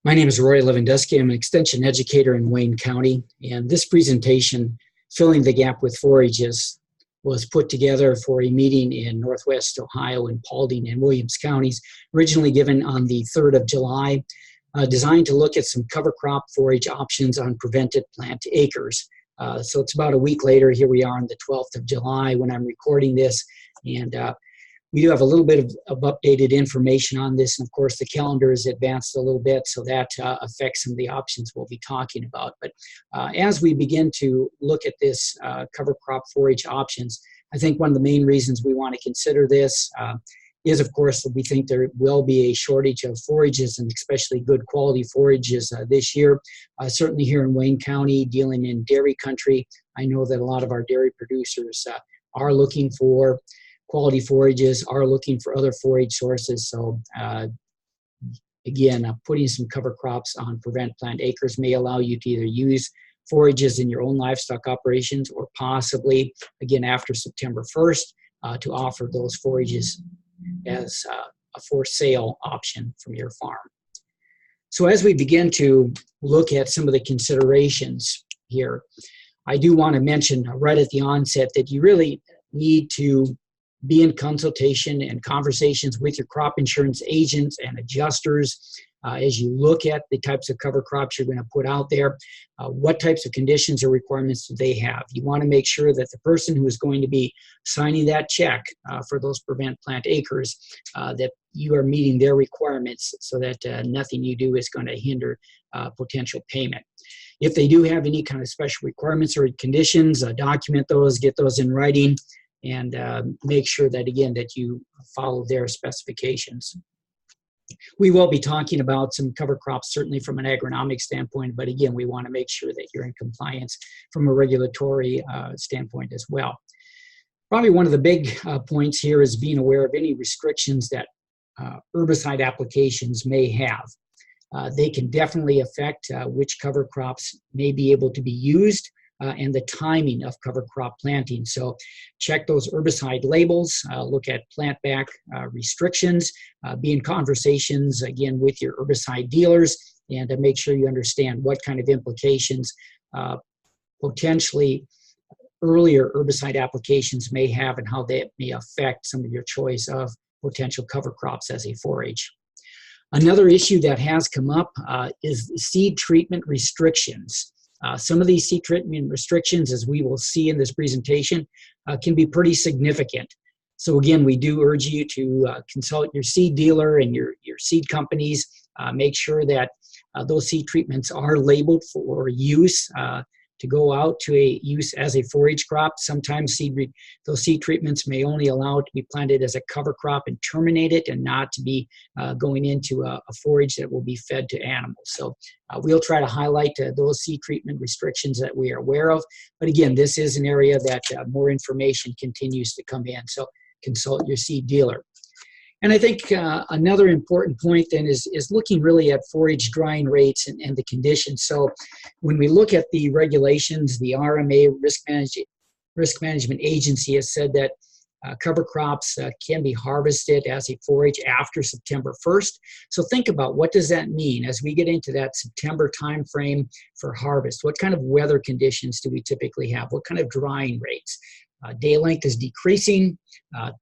My name is Roy Lewandowski. I'm an extension educator in Wayne County, and this presentation, Filling the Gap with Forages, was put together for a meeting in Northwest Ohio in Paulding and Williams counties, originally given on the 3rd of July, designed to look at some cover crop forage options on prevented plant acres. So it's about a week later. Here we are on the 12th of July when I'm recording this, and we do have a little bit of updated information on this, and of course the calendar is advanced a little bit, so that affects some of the options we'll be talking about. But as we begin to look at this cover crop forage options, I think one of the main reasons we want to consider this is, of course, that we think there will be a shortage of forages, and especially good quality forages this year. Certainly here in Wayne County, dealing in dairy country, I know that a lot of our dairy producers are looking for quality forages, are looking for other forage sources. So again, putting some cover crops on prevent plant acres may allow you to either use forages in your own livestock operations or possibly, again, after September 1st, to offer those forages as a for sale option from your farm. So as we begin to look at some of the considerations here, I do want to mention right at the onset that you really need to be in consultation and conversations with your crop insurance agents and adjusters as you look at the types of cover crops you're going to put out there. What types of conditions or requirements do they have? You want to make sure that the person who is going to be signing that check for those prevent plant acres, that you are meeting their requirements so that nothing you do is going to hinder potential payment. If they do have any kind of special requirements or conditions, document those, get those in writing, and make sure that, again, that you follow their specifications. We will be talking about some cover crops, certainly from an agronomic standpoint, but again, we want to make sure that you're in compliance from a regulatory standpoint as well. Probably one of the big points here is being aware of any restrictions that herbicide applications may have. They can definitely affect which cover crops may be able to be used, and the timing of cover crop planting. So check those herbicide labels, look at plant back restrictions, be in conversations, again, with your herbicide dealers, and to make sure you understand what kind of implications potentially earlier herbicide applications may have and how they may affect some of your choice of potential cover crops as a forage. Another issue that has come up is seed treatment restrictions. Some of these seed treatment restrictions, as we will see in this presentation, can be pretty significant. So again, we do urge you to consult your seed dealer and your seed companies. Make sure that those seed treatments are labeled for use to go out to a use as a forage crop. Sometimes those seed treatments may only allow it to be planted as a cover crop and terminate it, and not to be going into a forage that will be fed to animals. So we'll try to highlight those seed treatment restrictions that we are aware of. But again, this is an area that more information continues to come in. So consult your seed dealer. And I think another important point then is looking really at forage drying rates and the conditions. So when we look at the regulations, the RMA, Risk Management Agency, has said that cover crops can be harvested as a forage after September 1st. So think about, what does that mean as we get into that September time frame for harvest? What kind of weather conditions do we typically have? What kind of drying rates? Day length is decreasing.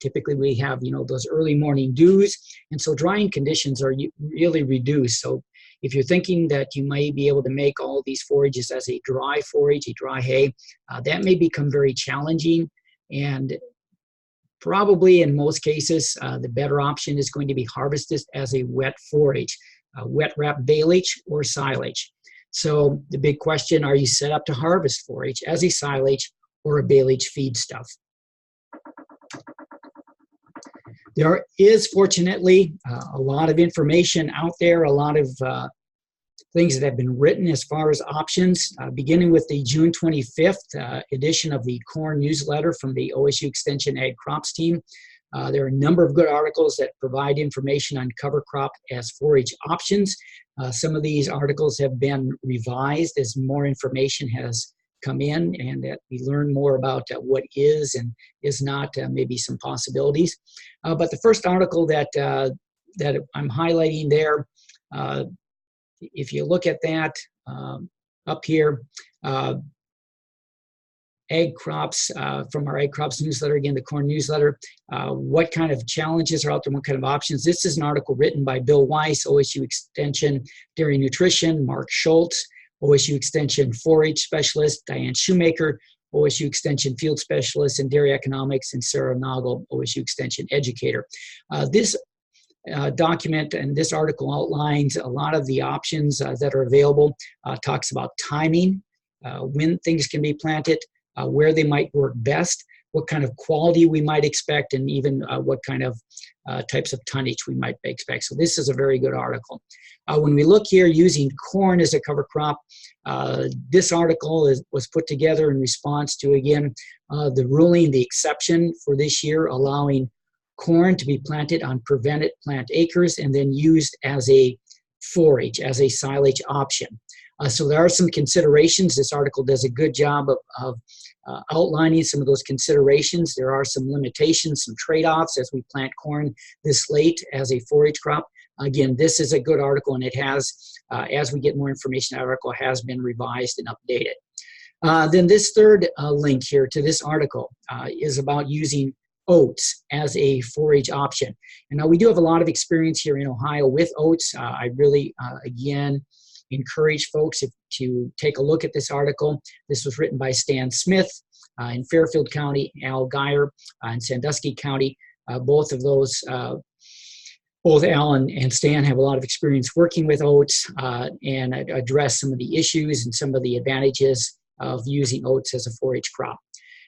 Typically we have, those early morning dews, and so drying conditions are really reduced. So if you're thinking that you may be able to make all of these forages as a dry forage, a dry hay, that may become very challenging, and probably in most cases the better option is going to be harvested as a wet forage, wet wrap baleage or silage. So the big question, are you set up to harvest forage as a silage or a baleage feedstuff? There is, fortunately, a lot of information out there, a lot of things that have been written as far as options, beginning with the June 25th edition of the Corn newsletter from the OSU Extension Ag Crops team. There are a number of good articles that provide information on cover crop as forage options. Some of these articles have been revised as more information has come in, and that we learn more about what is and is not, maybe some possibilities. But the first article that I'm highlighting there if you look at that up here, egg crops, from our egg crops newsletter, again, the corn newsletter, what kind of challenges are out there, what kind of options. This is an article written by Bill Weiss, OSU Extension Dairy Nutrition, Mark Schultz, OSU Extension Forage Specialist, Diane Shoemaker, OSU Extension Field Specialist in Dairy Economics, and Sarah Noggle, OSU Extension Educator. This document and this article outlines a lot of the options that are available, talks about timing, when things can be planted, where they might work best, what kind of quality we might expect, and even what kind of types of tonnage we might expect. So this is a very good article. When we look here using corn as a cover crop, this article was put together in response to, again, the ruling, the exception for this year, allowing corn to be planted on prevented plant acres and then used as a forage, as a silage option. So there are some considerations. This article does a good job of outlining some of those considerations. There are some limitations, some trade-offs as we plant corn this late as a forage crop. Again, this is a good article, and it has, as we get more information, that article has been revised and updated. Then this third link here to this article is about using oats as a forage option. And now we do have a lot of experience here in Ohio with oats. I really, again, encourage folks to take a look at this article. This was written by Stan Smith in Fairfield County, Al Geyer in Sandusky County. Both of those, both Al and Stan have a lot of experience working with oats and address some of the issues and some of the advantages of using oats as a forage crop.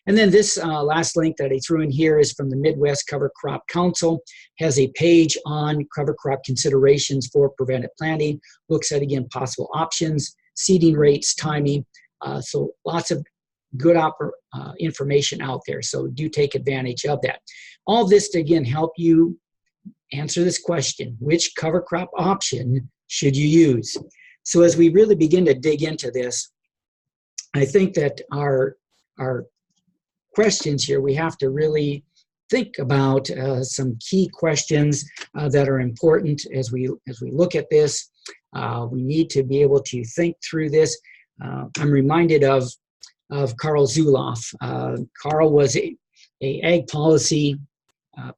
And then this last link that I threw in here is from the Midwest Cover Crop Council, has a page on cover crop considerations for prevented planting, looks at, again, possible options, seeding rates, timing, so lots of good information out there, so do take advantage of that. All of this to, again, help you answer this question: which cover crop option should you use? So as we really begin to dig into this, I think that our questions here, we have to really think about some key questions that are important as we look at this. We need to be able to think through this. I'm reminded of Carl Zuloff. Carl was a ag policy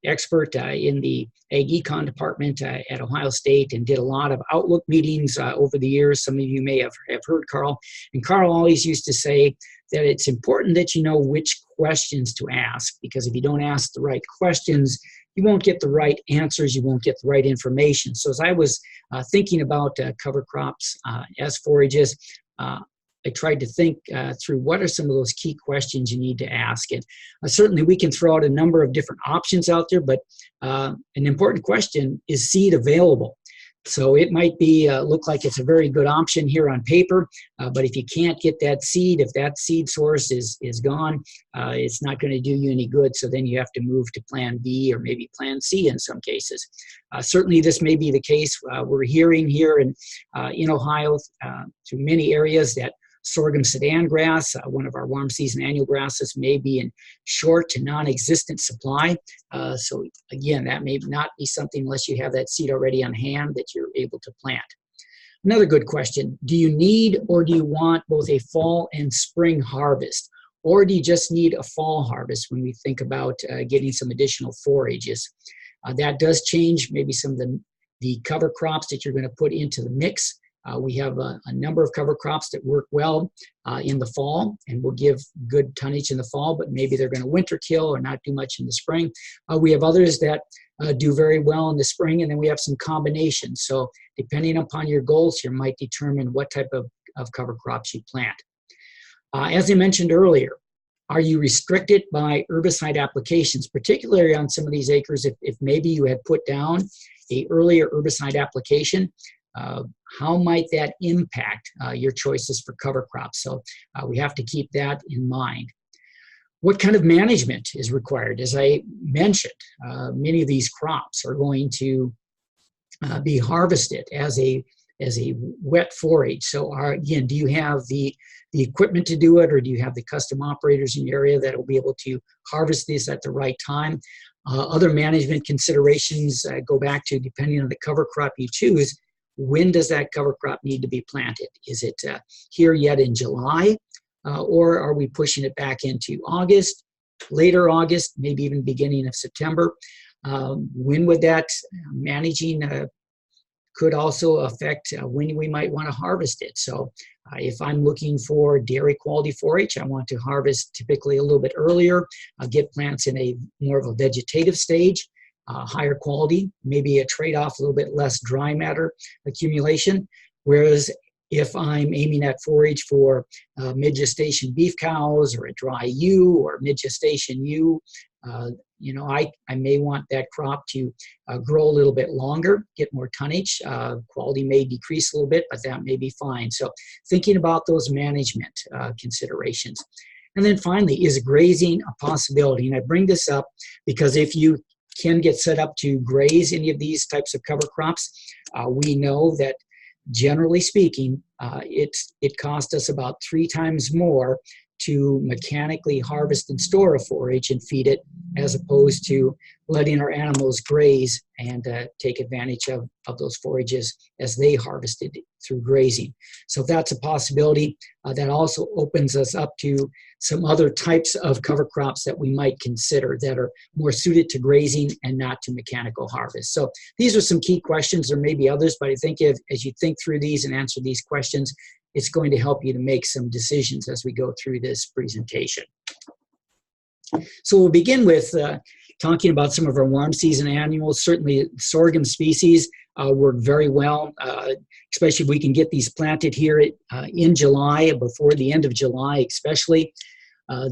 expert in the ag econ department at Ohio State and did a lot of outlook meetings over the years. Some of you may have heard Carl. And Carl always used to say that it's important that you know which questions to ask, because if you don't ask the right questions, you won't get the right answers, you won't get the right information. So as I was thinking about cover crops as forages, I tried to think through what are some of those key questions you need to ask. And certainly we can throw out a number of different options out there, but an important question is seed available. So it might be look like it's a very good option here on paper, but if you can't get that seed, if that seed source is gone, it's not going to do you any good. So then you have to move to plan B or maybe plan C in some cases. Certainly this may be the case. We're hearing here in Ohio through many areas that sorghum sedan grass, one of our warm season annual grasses, may be in short to non-existent supply. So again, that may not be something unless you have that seed already on hand that you're able to plant. Another good question: do you need or do you want both a fall and spring harvest? Or do you just need a fall harvest when we think about getting some additional forages? That does change maybe some of the cover crops that you're going to put into the mix. We have a number of cover crops that work well in the fall and will give good tonnage in the fall, but maybe they're going to winter kill or not do much in the spring. We have others that do very well in the spring, and then we have some combinations. So depending upon your goals here might determine what type of cover crops you plant. As I mentioned earlier, are you restricted by herbicide applications, particularly on some of these acres? If maybe you had put down an earlier herbicide application, how might that impact your choices for cover crops? So we have to keep that in mind. What kind of management is required? As I mentioned, many of these crops are going to be harvested as a wet forage. So again, do you have the equipment to do it, or do you have the custom operators in your area that will be able to harvest this at the right time? Other management considerations go back to, depending on the cover crop you choose, when does that cover crop need to be planted? Is it here yet in July, or are we pushing it back into August, later August, maybe even beginning of September? When would that managing could also affect when we might want to harvest it. So if I'm looking for dairy quality forage, I want to harvest typically a little bit earlier, get plants in a more of a vegetative stage, higher quality, maybe a trade-off, a little bit less dry matter accumulation. Whereas if I'm aiming at forage for mid-gestation beef cows or a dry ewe or mid-gestation ewe, I may want that crop to grow a little bit longer, get more tonnage. Quality may decrease a little bit, but that may be fine. So thinking about those management considerations. And then finally, is grazing a possibility? And I bring this up because if you can get set up to graze any of these types of cover crops, we know that generally speaking, it costs us about 3 times more to mechanically harvest and store a forage and feed it, as opposed to letting our animals graze and take advantage of those forages as they harvested through grazing. So that's a possibility. That also opens us up to some other types of cover crops that we might consider that are more suited to grazing and not to mechanical harvest. So these are some key questions. There may be others, but I think as you think through these and answer these questions, it's going to help you to make some decisions as we go through this presentation. So we'll begin with talking about some of our warm season annuals. Certainly sorghum species work very well, especially if we can get these planted here in July, before the end of July especially.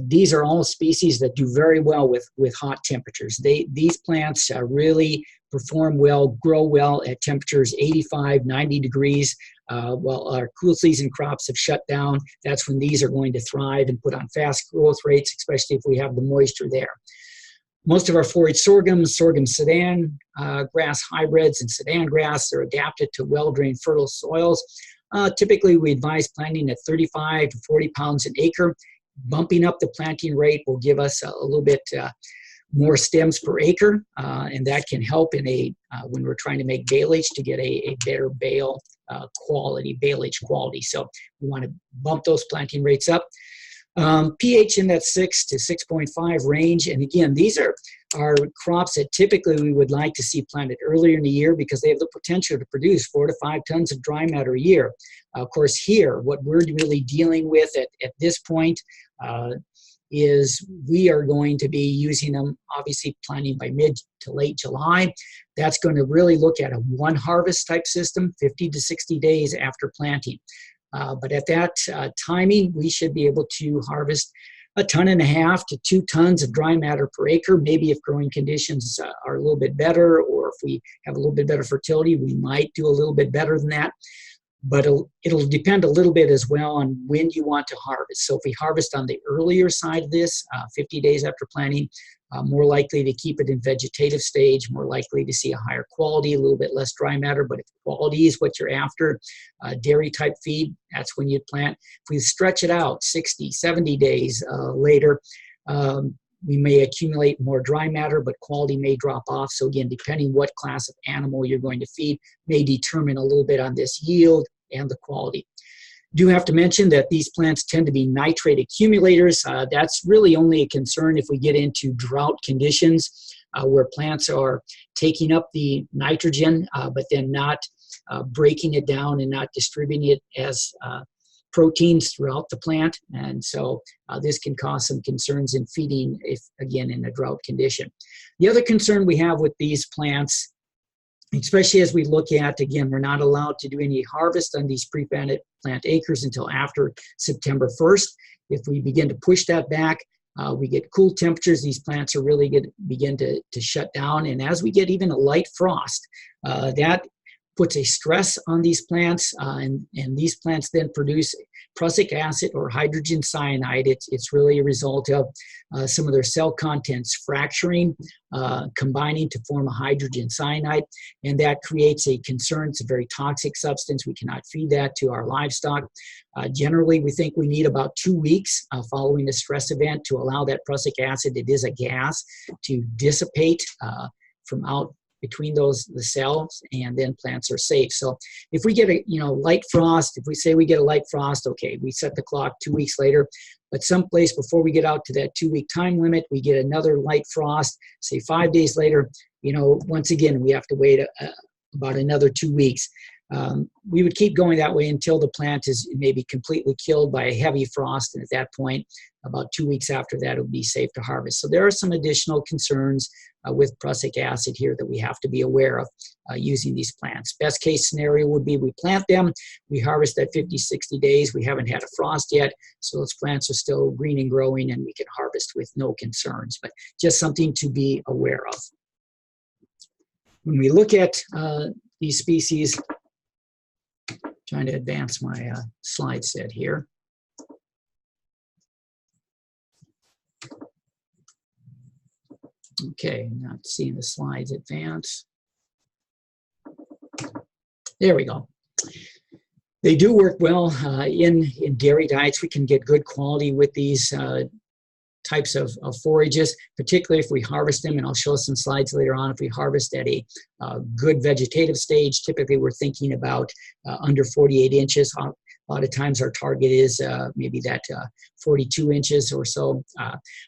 These are all species that do very well with hot temperatures. These plants really perform well, grow well at temperatures 85, 90 degrees. While our cool season crops have shut down, that's when these are going to thrive and put on fast growth rates, especially if we have the moisture there. Most of our forage sorghum sedan grass hybrids and sedan grass are adapted to well-drained fertile soils. Typically, we advise planting at 35 to 40 pounds an acre. Bumping up the planting rate will give us a little bit more stems per acre, and that can help in when we're trying to make baleage to get a better baleage quality. So we want to bump those planting rates up. pH in that 6 to 6.5 range, and again, these are crops that typically we would like to see planted earlier in the year because they have the potential to produce 4 to 5 tons of dry matter a year. Of course, here, what we're really dealing with at this point is we are going to be using them, obviously planting by mid to late July. That's going to really look at a one harvest type system, 50 to 60 days after planting. But at that timing, we should be able to harvest 1.5 tons to 2 tons of dry matter per acre. Maybe if growing conditions are a little bit better, or if we have a little bit better fertility, we might do a little bit better than that. But it'll depend a little bit as well on when you want to harvest. So if we harvest on the earlier side of this, 50 days after planting, more likely to keep it in vegetative stage, more likely to see a higher quality, a little bit less dry matter. But if quality is what you're after, dairy type feed, that's when you'd plant. If we stretch it out 60, 70 days later, we may accumulate more dry matter, but quality may drop off. So again, depending what class of animal you're going to feed may determine a little bit on this yield and the quality. Do have to mention that these plants tend to be nitrate accumulators. That's really only a concern if we get into drought conditions where plants are taking up the nitrogen, but then not breaking it down and not distributing it as proteins throughout the plant. And so this can cause some concerns in feeding, if again in a drought condition. The other concern we have with these plants, especially as we look at, again, we're not allowed to do any harvest on these pre-planted plant acres until after September 1st. If we begin to push that back, we get cool temperatures, these plants are really going to begin to shut down. And as we get even a light frost, that puts a stress on these plants, and these plants then produce prussic acid or hydrogen cyanide. It's really a result of some of their cell contents fracturing, combining to form a hydrogen cyanide, and that creates a concern. It's a very toxic substance. We cannot feed that to our livestock. Generally, we think we need about 2 weeks following a stress event to allow that prussic acid, it is a gas, to dissipate from out between the cells, and then plants are safe. So if we get a light frost, if we say we get a light frost, okay, we set the clock 2 weeks later, but someplace before we get out to that 2-week time limit, we get another light frost, say 5 days later, once again, we have to wait about another 2 weeks. We would keep going that way until the plant is maybe completely killed by a heavy frost, and at that point, about 2 weeks after that, it would be safe to harvest. So there are some additional concerns with prussic acid here that we have to be aware of using these plants. Best case scenario would be we plant them, we harvest at 50, 60 days, we haven't had a frost yet, so those plants are still green and growing, and we can harvest with no concerns, but just something to be aware of. When we look at these species, trying to advance my slide set here. Okay, not seeing the slides advance. There we go. They do work well in dairy diets. We can get good quality with these types of forages, particularly if we harvest them, and I'll show some slides later on. If we harvest at a good vegetative stage, typically we're thinking about under 48 inches. A lot of times our target is maybe that 42 inches or so,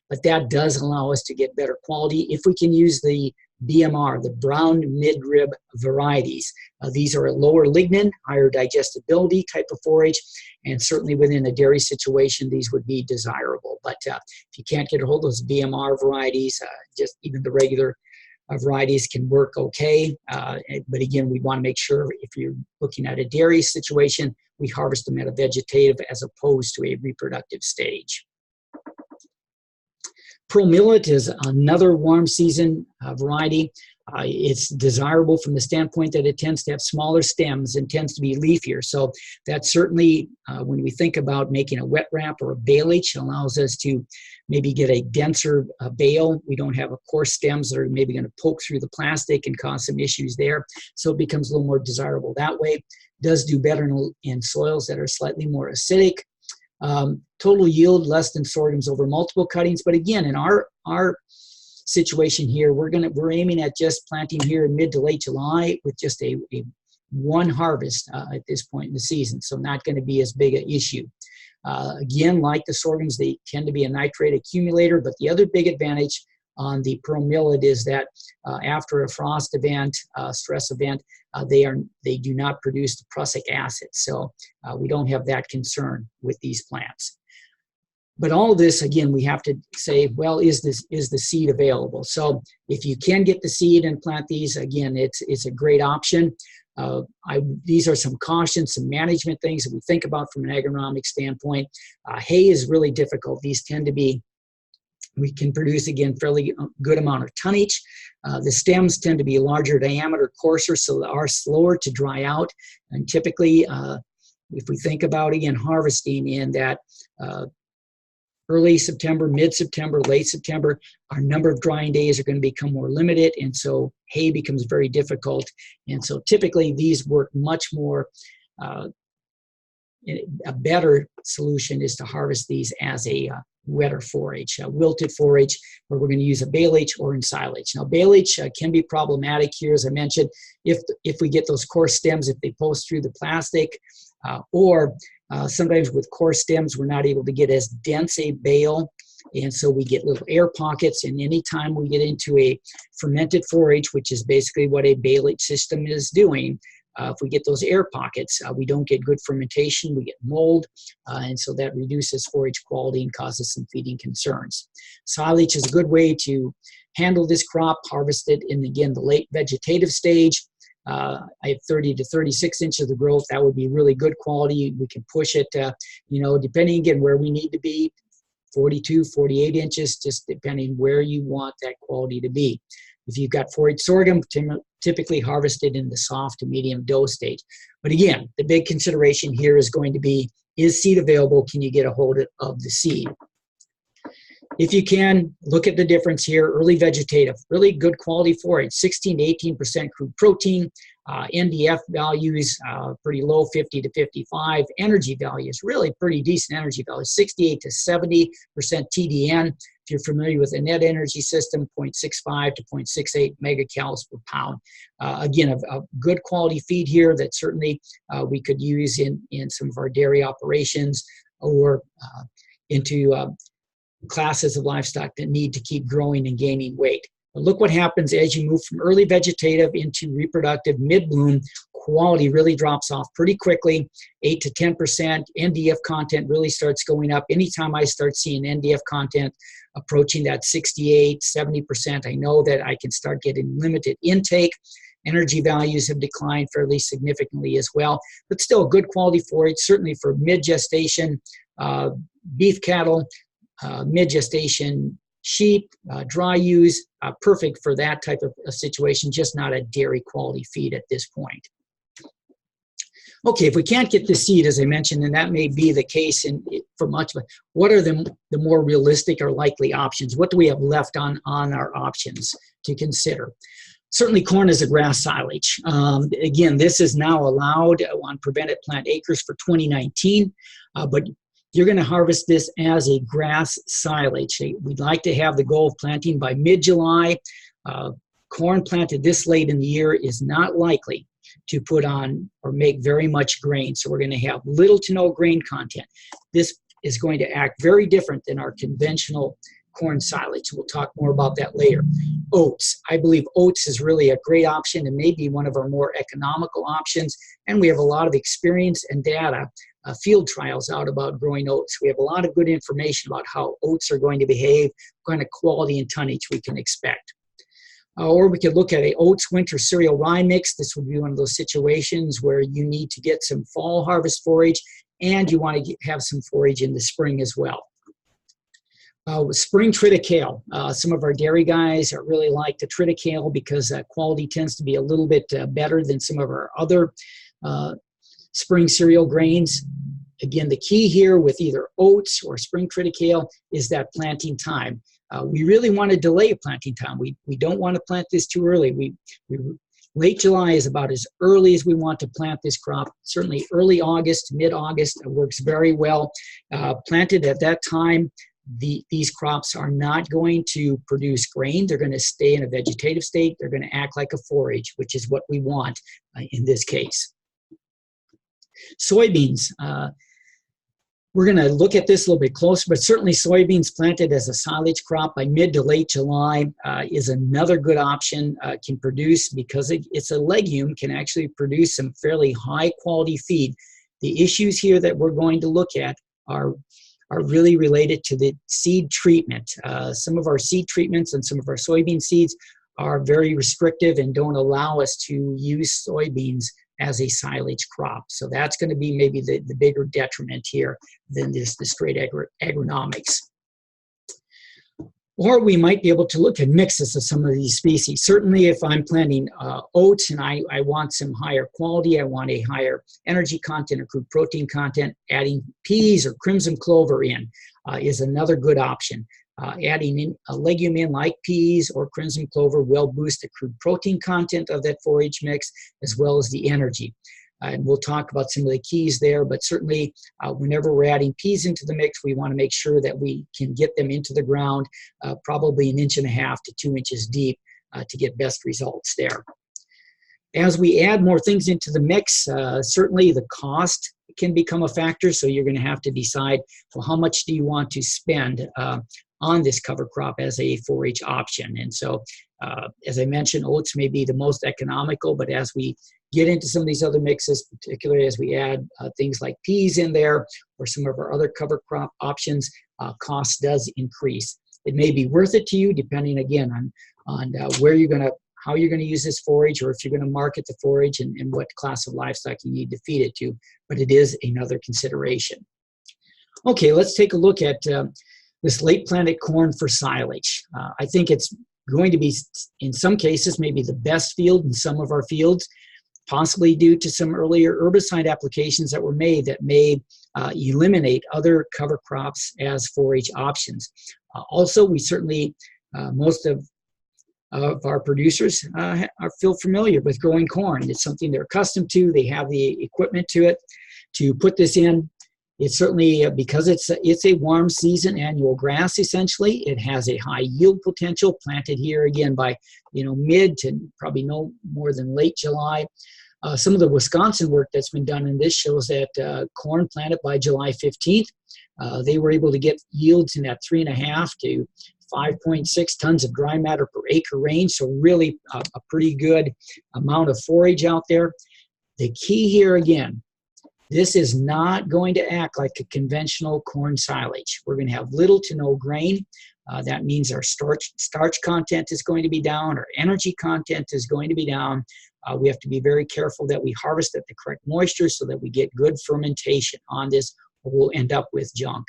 but that does allow us to get better quality if we can use the BMR, the brown midrib varieties. These are a lower lignin, higher digestibility type of forage, and certainly within a dairy situation, these would be desirable. But if you can't get a hold of those BMR varieties, just even the regular varieties can work okay. But again, we want to make sure if you're looking at a dairy situation, we harvest them at a vegetative as opposed to a reproductive stage. Pearl millet is another warm season variety. It's desirable from the standpoint that it tends to have smaller stems and tends to be leafier. So that certainly, when we think about making a wet wrap or a baleage, allows us to maybe get a denser bale. We don't have coarse stems that are maybe going to poke through the plastic and cause some issues there. So it becomes a little more desirable that way. Does do better in soils that are slightly more acidic. Total yield less than sorghums over multiple cuttings, but again, in our situation here, we're aiming at just planting here in mid to late July with just a one harvest at this point in the season, so not going to be as big an issue. Again, like the sorghums, they tend to be a nitrate accumulator, but the other big advantage on the pearl millet is that after a frost event, stress event, they do not produce the prussic acid, so we don't have that concern with these plants. But all of this, again, we have to say, well, is the seed available? So if you can get the seed and plant these, again, it's a great option. These are some cautions, some management things that we think about from an agronomic standpoint. Hay is really difficult. These tend to be, we can produce, again, fairly good amount of tonnage. The stems tend to be larger diameter, coarser, so they are slower to dry out. And typically, if we think about, again, harvesting in that early September, mid-September, late September, our number of drying days are going to become more limited, and so hay becomes very difficult. And so typically these work much more, a better solution is to harvest these as a wetter forage, a wilted forage, where we're going to use a baleage or in silage. Now, baleage can be problematic here, as I mentioned, if we get those coarse stems, if they post through the plastic, or sometimes with coarse stems, we're not able to get as dense a bale, and so we get little air pockets. And anytime we get into a fermented forage, which is basically what a baleage system is doing, if we get those air pockets, we don't get good fermentation, we get mold, and so that reduces forage quality and causes some feeding concerns. Silage is a good way to handle this crop, harvested in, again, the late vegetative stage. I have 30 to 36 inches of growth. That would be really good quality. We can push it, depending, again, where we need to be, 42, 48 inches, just depending where you want that quality to be. If you've got forage sorghum, typically harvested in the soft to medium dough stage. But again, the big consideration here is going to be, is seed available? Can you get a hold of the seed? If you can, look at the difference here. Early vegetative, really good quality forage, 16 to 18% crude protein. NDF values pretty low, 50 to 55. Energy values, really pretty decent energy values, 68 to 70% TDN. If you're familiar with a net energy system, 0.65 to 0.68 megacalories per pound. Again, a good quality feed here that certainly we could use in some of our dairy operations or into classes of livestock that need to keep growing and gaining weight. But look what happens as you move from early vegetative into reproductive mid-bloom. Quality really drops off pretty quickly, 8 to 10%. NDF content really starts going up. Anytime I start seeing NDF content approaching that 68, 70%, I know that I can start getting limited intake. Energy values have declined fairly significantly as well, but still good quality forage, certainly for mid-gestation beef cattle, mid-gestation sheep, dry use, perfect for that type of a situation, just not a dairy quality feed at this point. Okay, if we can't get the seed, as I mentioned, and that may be the case for much of it, what are the more realistic or likely options? What do we have left on our options to consider? Certainly corn is a grass silage. Again, this is now allowed on prevented plant acres for 2019, but you're going to harvest this as a grass silage. We'd like to have the goal of planting by mid-July. Corn planted this late in the year is not likely to put on or make very much grain. So we're going to have little to no grain content. This is going to act very different than our conventional corn silage. We'll talk more about that later. Oats. I believe oats is really a great option and maybe one of our more economical options. And we have a lot of experience and data, field trials out about growing oats. We have a lot of good information about how oats are going to behave, what kind of quality and tonnage we can expect. Or we could look at a oats winter cereal rye mix. This would be one of those situations where you need to get some fall harvest forage and you want to have some forage in the spring as well. Spring triticale. Some of our dairy guys really like the triticale because quality tends to be a little bit better than some of our other spring cereal grains. Again, the key here with either oats or spring triticale is that planting time. We really want to delay planting time. We don't want to plant this too early. Late July is about as early as we want to plant this crop. Certainly early August, mid-August works very well. Planted at that time, these crops are not going to produce grain. They're going to stay in a vegetative state. They're going to act like a forage, which is what we want in this case. Soybeans. We're going to look at this a little bit closer, but certainly soybeans planted as a silage crop by mid to late July is another good option. Can produce, because it's a legume, can actually produce some fairly high quality feed. The issues here that we're going to look at are really related to the seed treatment. Some of our seed treatments and some of our soybean seeds are very restrictive and don't allow us to use soybeans as a silage crop. So that's going to be maybe the bigger detriment here than the straight agronomics. Or we might be able to look at mixes of some of these species. Certainly if I'm planting oats and I want some higher quality, I want a higher energy content or crude protein content, adding peas or crimson clover in is another good option. Adding in a legume in like peas or crimson clover will boost the crude protein content of that forage mix as well as the energy. And we'll talk about some of the keys there, but certainly whenever we're adding peas into the mix, we want to make sure that we can get them into the ground probably 1.5 inches to 2 inches deep to get best results there. As we add more things into the mix, certainly the cost can become a factor, so you're going to have to decide, well, how much do you want to spend on this cover crop as a forage option. And so, as I mentioned, oats may be the most economical, but as we get into some of these other mixes, particularly as we add things like peas in there or some of our other cover crop options, cost does increase. It may be worth it to you, depending again on where you're going to, how you're going to use this forage, or if you're going to market the forage and what class of livestock you need to feed it to, but it is another consideration. Okay, let's take a look at this late planted corn for silage. I think it's going to be, in some cases, maybe the best field in some of our fields, possibly due to some earlier herbicide applications that were made that may eliminate other cover crops as forage options. Also, we certainly, most of our producers feel familiar with growing corn. It's something they're accustomed to. They have the equipment to it. To put this in, It's certainly, because it's a warm season annual grass, essentially, it has a high yield potential, planted here again by, mid to probably no more than late July. Some of the Wisconsin work that's been done in this shows that corn planted by July 15th, they were able to get yields in that 3.5 to 5.6 tons of dry matter per acre range, so really a pretty good amount of forage out there. The key here again, this is not going to act like a conventional corn silage. We're going to have little to no grain. That means our starch content is going to be down, our energy content is going to be down. We have to be very careful that we harvest at the correct moisture so that we get good fermentation on this, or we'll end up with junk.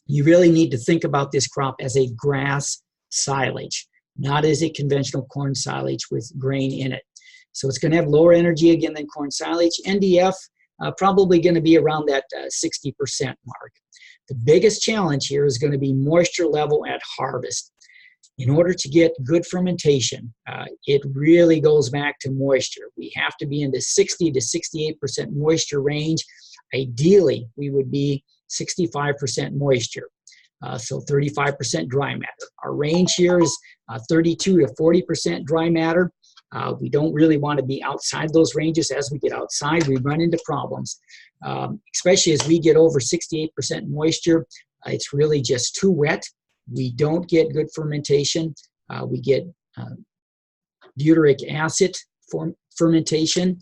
You really need to think about this crop as a grass silage, not as a conventional corn silage with grain in it. So it's going to have lower energy again than corn silage. NDF, probably going to be around that 60% mark. The biggest challenge here is going to be moisture level at harvest. In order to get good fermentation, it really goes back to moisture. We have to be in the 60 to 68% moisture range. Ideally, we would be 65% moisture, so 35% dry matter. Our range here is 32 to 40% dry matter. We don't really want to be outside those ranges. As we get outside, we run into problems, especially as we get over 68% moisture. It's really just too wet. We don't get good fermentation. We get butyric acid fermentation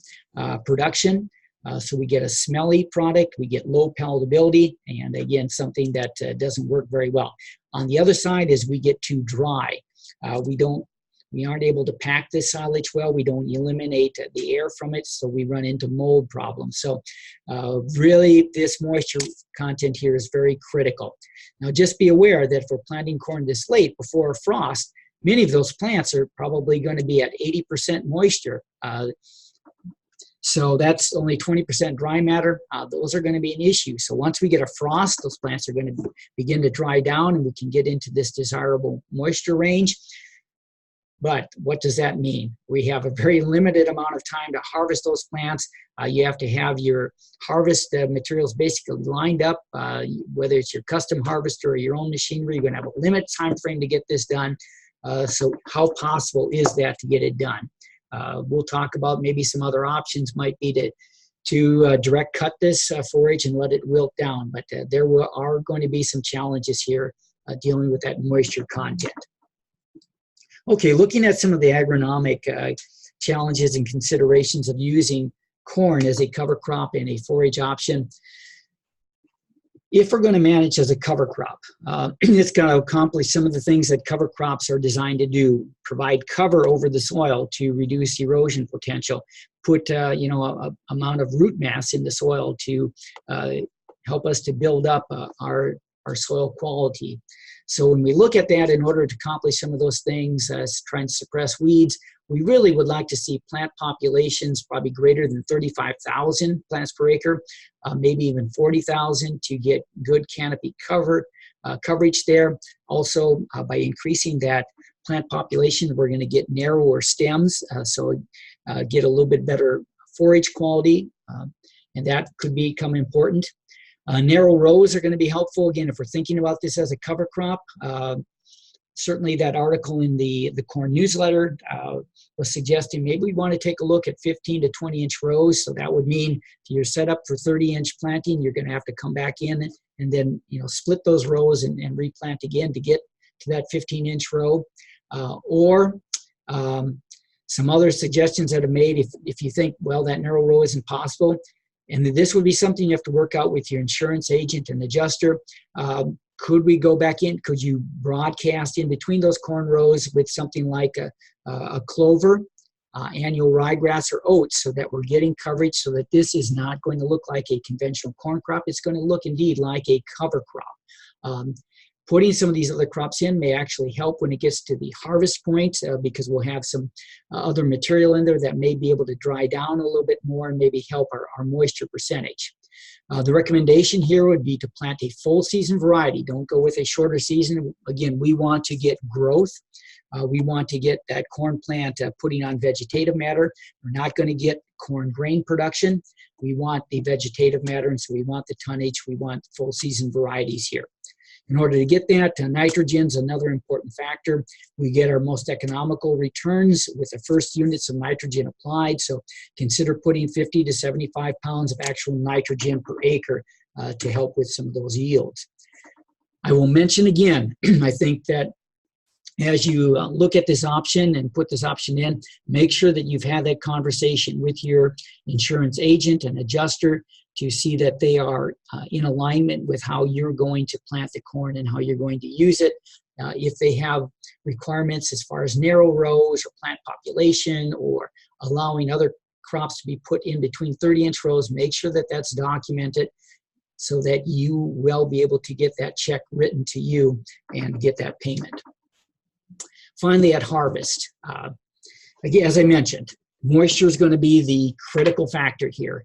production. So we get a smelly product, we get low palatability, and again, something that doesn't work very well. On the other side is we get too dry. We aren't able to pack this silage well. We don't eliminate the air from it, so we run into mold problems. So really, this moisture content here is very critical. Now, just be aware that if we're planting corn this late before a frost, many of those plants are probably going to be at 80% moisture. So that's only 20% dry matter. Those are going to be an issue. So once we get a frost, those plants are going to begin to dry down, and we can get into this desirable moisture range. But what does that mean? We have a very limited amount of time to harvest those plants. You have to have your harvest materials basically lined up, whether it's your custom harvester or your own machinery. You're going to have a limited time frame to get this done. So how possible is that to get it done? We'll talk about maybe some other options might be to direct cut this forage and let it wilt down. But there are going to be some challenges here dealing with that moisture content. Okay, looking at some of the agronomic challenges and considerations of using corn as a cover crop and a forage option. If we're going to manage as a cover crop, it's going to accomplish some of the things that cover crops are designed to do: provide cover over the soil to reduce erosion potential, put a amount of root mass in the soil to help us to build up our soil quality. So when we look at that, in order to accomplish some of those things, trying to suppress weeds, we really would like to see plant populations probably greater than 35,000 plants per acre, maybe even 40,000 to get good canopy coverage there. Also, by increasing that plant population, we're going to get narrower stems, so get a little bit better forage quality, and that could become important. Narrow rows are going to be helpful, again, if we're thinking about this as a cover crop. Certainly that article in the corn newsletter was suggesting maybe we want to take a look at 15 to 20-inch rows. So that would mean if you're set up for 30-inch planting, you're going to have to come back in and then split those rows and replant again to get to that 15-inch row. Or some other suggestions that are made if you think, well, that narrow row isn't possible. And this would be something you have to work out with your insurance agent and adjuster. Could we go back in? Could you broadcast in between those corn rows with something like a clover, annual ryegrass, or oats, so that we're getting coverage so that this is not going to look like a conventional corn crop. It's going to look indeed like a cover crop. Putting some of these other crops in may actually help when it gets to the harvest point because we'll have some other material in there that may be able to dry down a little bit more and maybe help our moisture percentage. The recommendation here would be to plant a full season variety. Don't go with a shorter season. Again, we want to get growth. We want to get that corn plant putting on vegetative matter. We're not going to get corn grain production. We want the vegetative matter, and so we want the tonnage. We want full season varieties here. In order to get that, nitrogen's another important factor. We get our most economical returns with the first units of nitrogen applied, so consider putting 50 to 75 pounds of actual nitrogen per acre to help with some of those yields. I will mention again, I think that as you look at this option and put this option in, make sure that you've had that conversation with your insurance agent and adjuster to see that they are in alignment with how you're going to plant the corn and how you're going to use it. If they have requirements as far as narrow rows or plant population or allowing other crops to be put in between 30-inch rows, make sure that that's documented so that you will be able to get that check written to you and get that payment. Finally, at harvest, again, as I mentioned, moisture is going to be the critical factor here.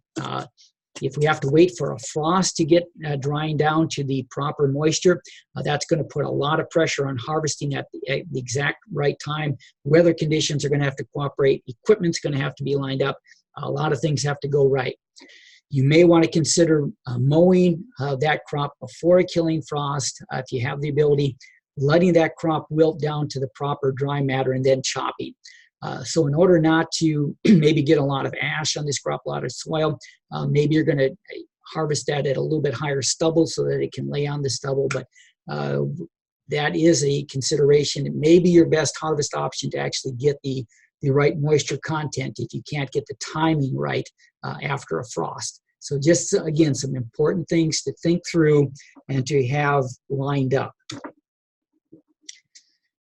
If we have to wait for a frost to get drying down to the proper moisture, that's going to put a lot of pressure on harvesting at the exact right time. Weather conditions are going to have to cooperate. Equipment's going to have to be lined up. A lot of things have to go right. You may want to consider mowing that crop before a killing frost, if you have the ability, letting that crop wilt down to the proper dry matter, and then chopping. So in order not to maybe get a lot of ash on this crop, a lot of soil, maybe you're going to harvest that at a little bit higher stubble so that it can lay on the stubble, but that is a consideration. It may be your best harvest option to actually get the right moisture content if you can't get the timing right after a frost. So just, again, some important things to think through and to have lined up.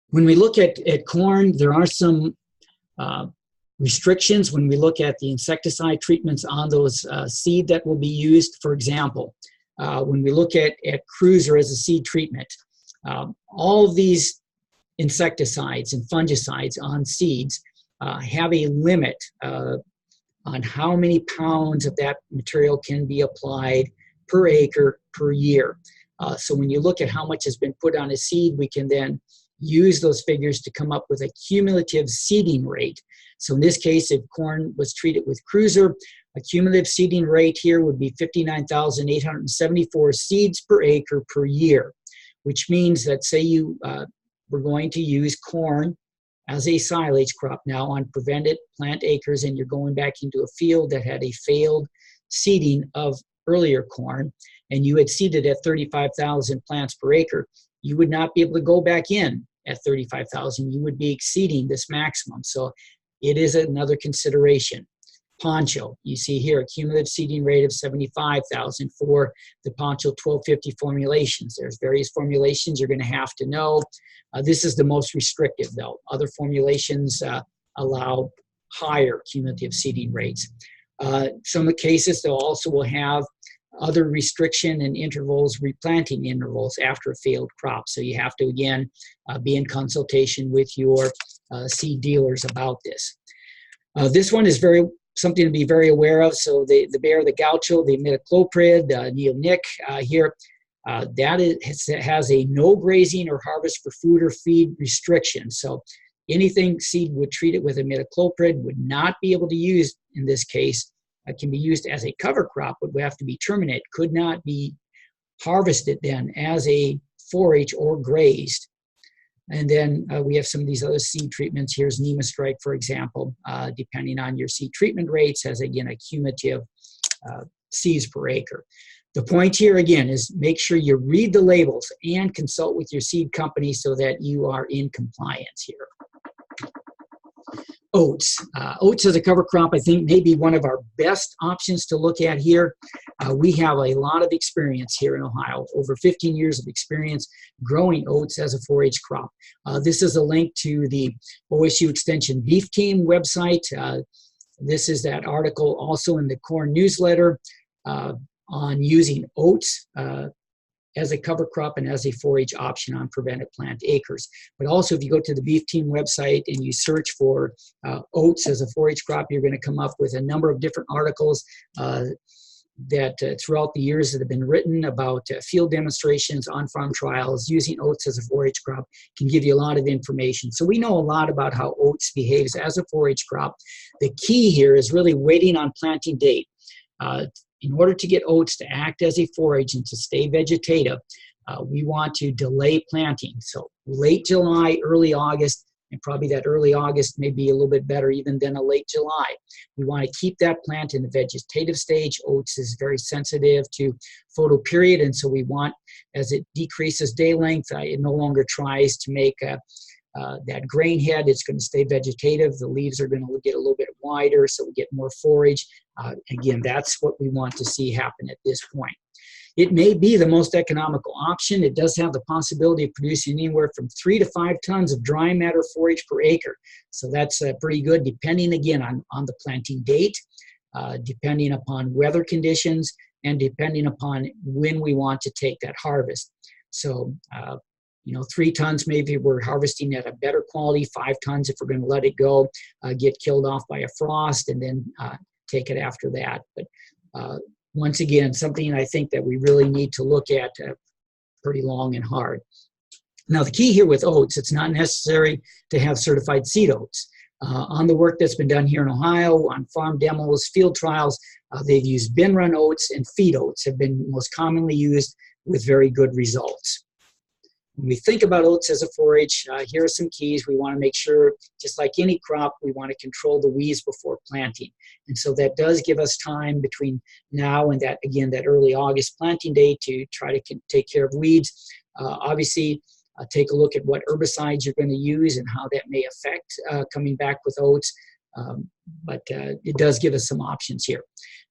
When we look at corn, there are some restrictions when we look at the insecticide treatments on those seed that will be used. For example, when we look at Cruiser as a seed treatment, all of these insecticides and fungicides on seeds have a limit on how many pounds of that material can be applied per acre per year. So when you look at how much has been put on a seed, we can then use those figures to come up with a cumulative seeding rate. So in this case, if corn was treated with Cruiser, a cumulative seeding rate here would be 59,874 seeds per acre per year, which means that, say you were going to use corn as a silage crop now on prevented plant acres, and you're going back into a field that had a failed seeding of earlier corn, and you had seeded at 35,000 plants per acre, you would not be able to go back in at 35,000. You would be exceeding this maximum. So it is another consideration. Poncho, you see here a cumulative seeding rate of 75,000 for the Poncho 1250 formulations. There's various formulations you're going to have to know. This is the most restrictive, though. Other formulations allow higher cumulative seeding rates. Some of the cases, they'll also will have other restriction and intervals, replanting intervals after a failed crop. So you have to, again, be in consultation with your seed dealers about this. This one is something to be very aware of. So the Bayer, the Gaucho, the imidacloprid, neonic here, that has a no grazing or harvest for food or feed restriction. So anything seed would treat it with imidacloprid would not be able to use in this case. It can be used as a cover crop, but would have to be terminated, could not be harvested then as a forage or grazed. And then we have some of these other seed treatments. Here's Nemastrike, for example, depending on your seed treatment rates, has, again, a cumulative seeds per acre. The point here, again, is make sure you read the labels and consult with your seed company so that you are in compliance here. Oats. Oats as a cover crop, I think, may be one of our best options to look at here. We have a lot of experience here in Ohio, over 15 years of experience growing oats as a forage crop. This is a link to the OSU Extension Beef Team website. This is that article also in the corn newsletter on using oats as a cover crop and as a forage option on prevented plant acres. But also, if you go to the Beef Team website and you search for oats as a forage crop, you're going to come up with a number of different articles that throughout the years that have been written about field demonstrations, on-farm trials, using oats as a forage crop can give you a lot of information. So we know a lot about how oats behaves as a forage crop. The key here is really waiting on planting date. In order to get oats to act as a forage and to stay vegetative, we want to delay planting. So late July, early August, and probably that early August may be a little bit better even than a late July. We want to keep that plant in the vegetative stage. Oats is very sensitive to photoperiod, and so we want, as it decreases day length, it no longer tries to make that grain head. It's going to stay vegetative. The leaves are going to get a little bit wider, so we get more forage. Again, that's what we want to see happen at this point. It may be the most economical option. It does have the possibility of producing anywhere from 3 to 5 tons of dry matter forage per acre. So that's pretty good, depending again on the planting date, depending upon weather conditions, and depending upon when we want to take that harvest. So, 3 tons maybe we're harvesting at a better quality, 5 tons if we're going to let it go, get killed off by a frost, and then take it after that. But once again, something I think that we really need to look at pretty long and hard. Now, the key here with oats, it's not necessary to have certified seed oats. On the work that's been done here in Ohio, on farm demos, field trials, they've used bin run oats, and feed oats have been most commonly used with very good results. When we think about oats as a forage, here are some keys. We want to make sure, just like any crop, we want to control the weeds before planting. And so that does give us time between now and that, again, that early August planting date to try to take care of weeds. Obviously, take a look at what herbicides you're going to use and how that may affect coming back with oats. But it does give us some options here.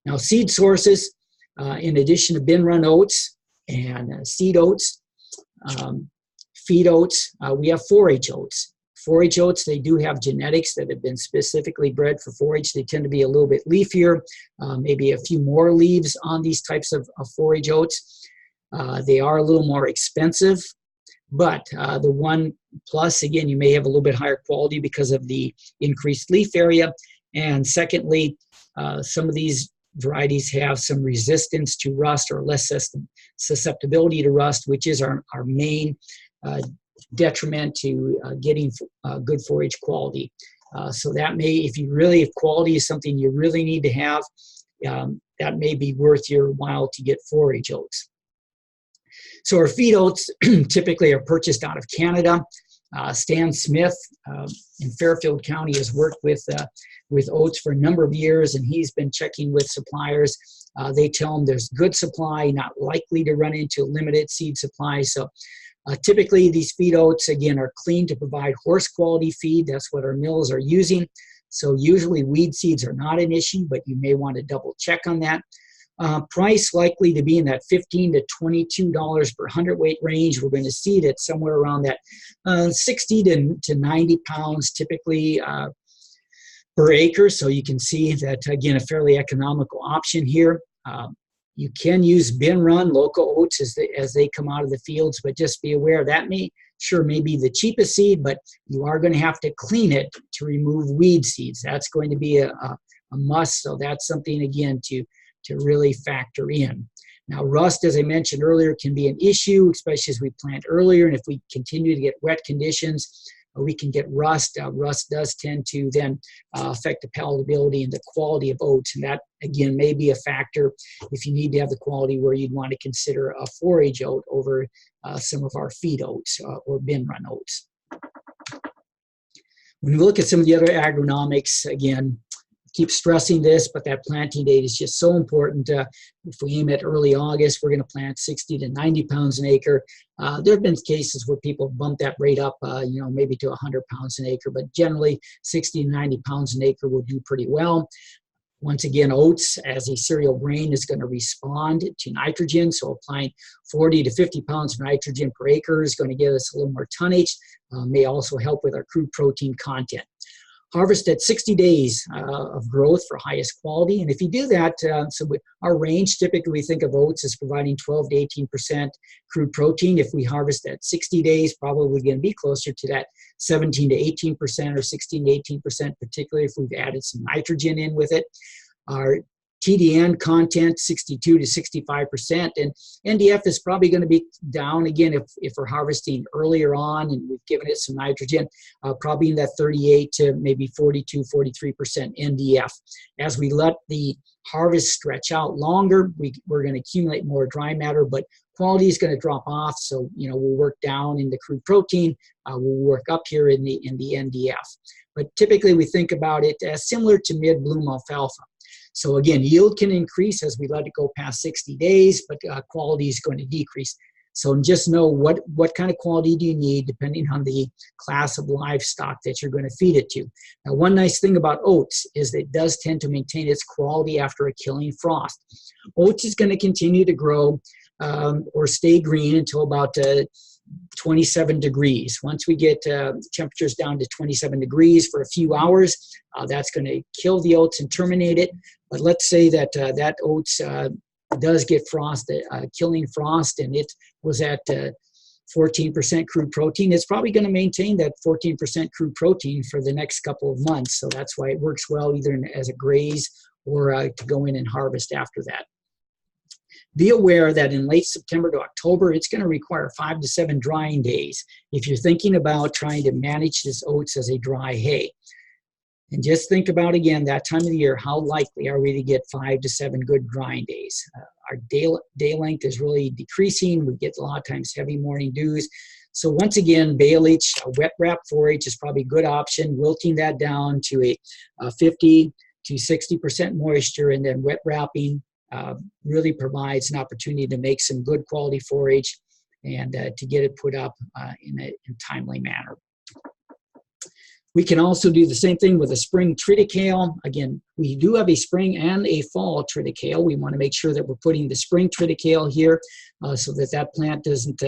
Now, seed sources, in addition to bin run oats and seed oats, feed oats, we have forage oats. Forage oats, they do have genetics that have been specifically bred for forage. They tend to be a little bit leafier, maybe a few more leaves on these types of forage oats. They are a little more expensive, but the one plus, again, you may have a little bit higher quality because of the increased leaf area. And secondly, some of these varieties have some resistance to rust or less susceptibility to rust, which is our main detriment to getting good forage quality. So that may, if quality is something you really need to have, that may be worth your while to get forage oats. So our feed oats typically are purchased out of Canada. Stan Smith in Fairfield County has worked with oats for a number of years, and he's been checking with suppliers. They tell him there's good supply, not likely to run into limited seed supply. So typically these feed oats, again, are clean to provide horse quality feed. That's what our mills are using. So usually weed seeds are not an issue, but you may want to double check on that. Price likely to be in that $15 to $22 per hundredweight range. We're going to seed it somewhere around that 60 to 90 pounds typically per acre. So you can see that, again, a fairly economical option here. You can use bin run local oats as they come out of the fields, but just be aware that may be the cheapest seed, but you are going to have to clean it to remove weed seeds. That's going to be a must. So that's something, again, to really factor in. Now, rust, as I mentioned earlier, can be an issue, especially as we plant earlier. And if we continue to get wet conditions, we can get rust. Rust does tend to then affect the palatability and the quality of oats. And that, again, may be a factor if you need to have the quality where you'd want to consider a forage oat over some of our feed oats or bin run oats. When we look at some of the other agronomics, again, keep stressing this, but that planting date is just so important. If we aim at early August, we're going to plant 60 to 90 pounds an acre. There have been cases where people bump that rate up, maybe to 100 pounds an acre, but generally 60 to 90 pounds an acre will do pretty well. Once again, oats as a cereal grain is going to respond to nitrogen, so applying 40 to 50 pounds of nitrogen per acre is going to give us a little more tonnage, may also help with our crude protein content. Harvest at 60 days of growth for highest quality. And if you do that, our range, typically we think of oats as providing 12 to 18% crude protein. If we harvest at 60 days, probably going to be closer to that 17 to 18% or 16 to 18%, particularly if we've added some nitrogen in with it. Our TDN content 62 to 65%, and NDF is probably going to be down again if we're harvesting earlier on and we've given it some nitrogen, probably in that 38 to maybe 42, 43% NDF. As we let the harvest stretch out longer, we're going to accumulate more dry matter, but quality is going to drop off. So we'll work down in the crude protein, we'll work up here in the NDF. But typically we think about it as similar to mid-bloom alfalfa. So again, yield can increase as we let it go past 60 days, but quality is going to decrease. So just know what kind of quality do you need depending on the class of livestock that you're going to feed it to. Now, one nice thing about oats is that it does tend to maintain its quality after a killing frost. Oats is going to continue to grow or stay green until about 27 degrees. Once we get temperatures down to 27 degrees for a few hours, that's going to kill the oats and terminate it. But let's say that that oats does get frost, killing frost, and it was at 14% crude protein. It's probably going to maintain that 14% crude protein for the next couple of months. So that's why it works well either as a graze or to go in and harvest after that. Be aware that in late September to October, it's going to require 5 to 7 drying days if you're thinking about trying to manage this oats as a dry hay. And just think about, again, that time of the year, how likely are we to get 5 to 7 good drying days? Our day length is really decreasing. We get a lot of times heavy morning dews. So once again, baleage, a wet wrap forage is probably a good option. Wilting that down to a 50 to 60% moisture, and then wet wrapping really provides an opportunity to make some good quality forage and to get it put up in a timely manner. We can also do the same thing with a spring triticale. Again, we do have a spring and a fall triticale. We want to make sure that we're putting the spring triticale here so that that plant doesn't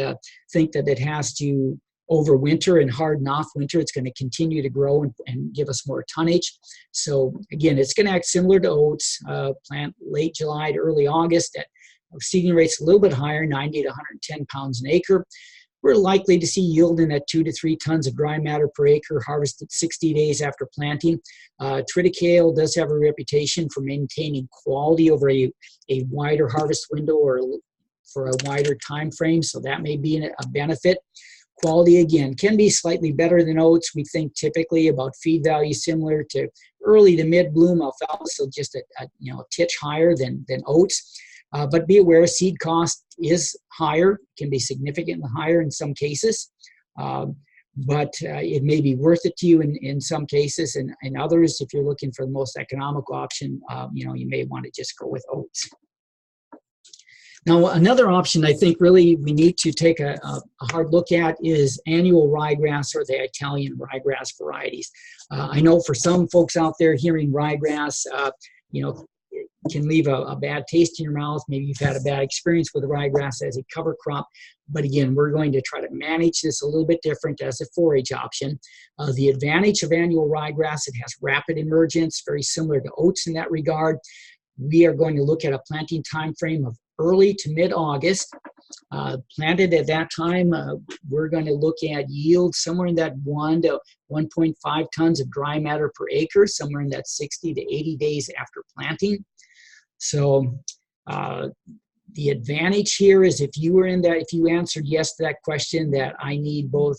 think that it has to overwinter and harden off winter. It's going to continue to grow and give us more tonnage. So again, it's going to act similar to oats. Plant late July to early August at seeding rates a little bit higher, 90 to 110 pounds an acre. We're likely to see yielding at 2 to 3 tons of dry matter per acre, harvested 60 days after planting. Triticale does have a reputation for maintaining quality over a wider harvest window or for a wider time frame, so that may be a benefit. Quality, again, can be slightly better than oats. We think typically about feed value similar to early to mid-bloom alfalfa, so just a titch higher than oats. But be aware, seed cost is higher, can be significantly higher in some cases, but it may be worth it to you in some cases, and in others, if you're looking for the most economical option, you may want to just go with oats. Now, another option I think really we need to take a hard look at is annual ryegrass or the Italian ryegrass varieties. I know for some folks out there, hearing ryegrass, can leave a bad taste in your mouth. Maybe you've had a bad experience with ryegrass as a cover crop. But again, we're going to try to manage this a little bit different as a forage option. The advantage of annual ryegrass, it has rapid emergence, very similar to oats in that regard. We are going to look at a planting time frame of early to mid-August. Planted at that time, we're going to look at yield somewhere in that 1 to 1.5 tons of dry matter per acre, somewhere in that 60 to 80 days after planting. So the advantage here is if you answered yes to that question, that I need both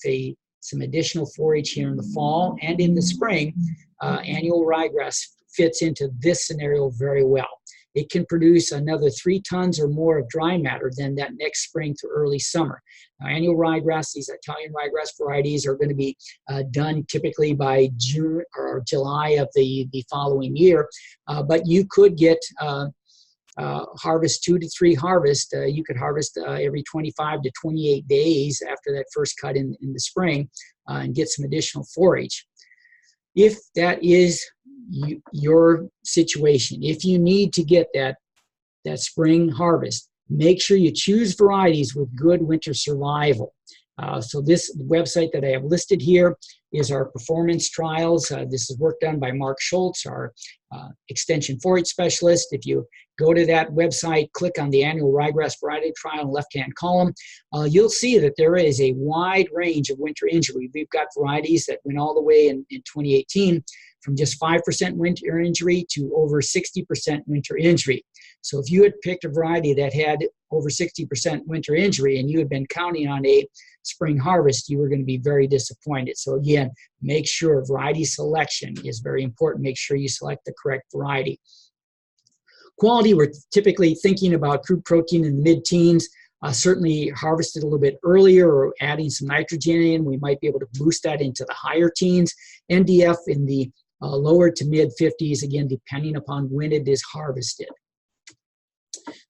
some additional forage here in the fall and in the spring, annual ryegrass fits into this scenario very well. It can produce another 3 tons or more of dry matter than that next spring to early summer. Now, annual ryegrass, these Italian ryegrass varieties, are going to be done typically by June or July of the following year, but you could get harvest 2 to 3 harvests. You could harvest every 25 to 28 days after that first cut in the spring and get some additional forage. If that is your situation, if you need to get that spring harvest, make sure you choose varieties with good winter survival. So this website that I have listed here is our performance trials. This is work done by Mark Schultz, our extension forage specialist. If you go to that website, click on the annual ryegrass variety trial in the left-hand column, you'll see that there is a wide range of winter injury. We've got varieties that went all the way in 2018 from just 5% winter injury to over 60% winter injury. So if you had picked a variety that had over 60% winter injury and you had been counting on a spring harvest, you were going to be very disappointed. So again, make sure variety selection is very important. Make sure you select the correct variety. Quality, we're typically thinking about crude protein in the mid-teens. Certainly harvested a little bit earlier or adding some nitrogen in, we might be able to boost that into the higher teens. NDF in the lower to mid-50s, again, depending upon when it is harvested.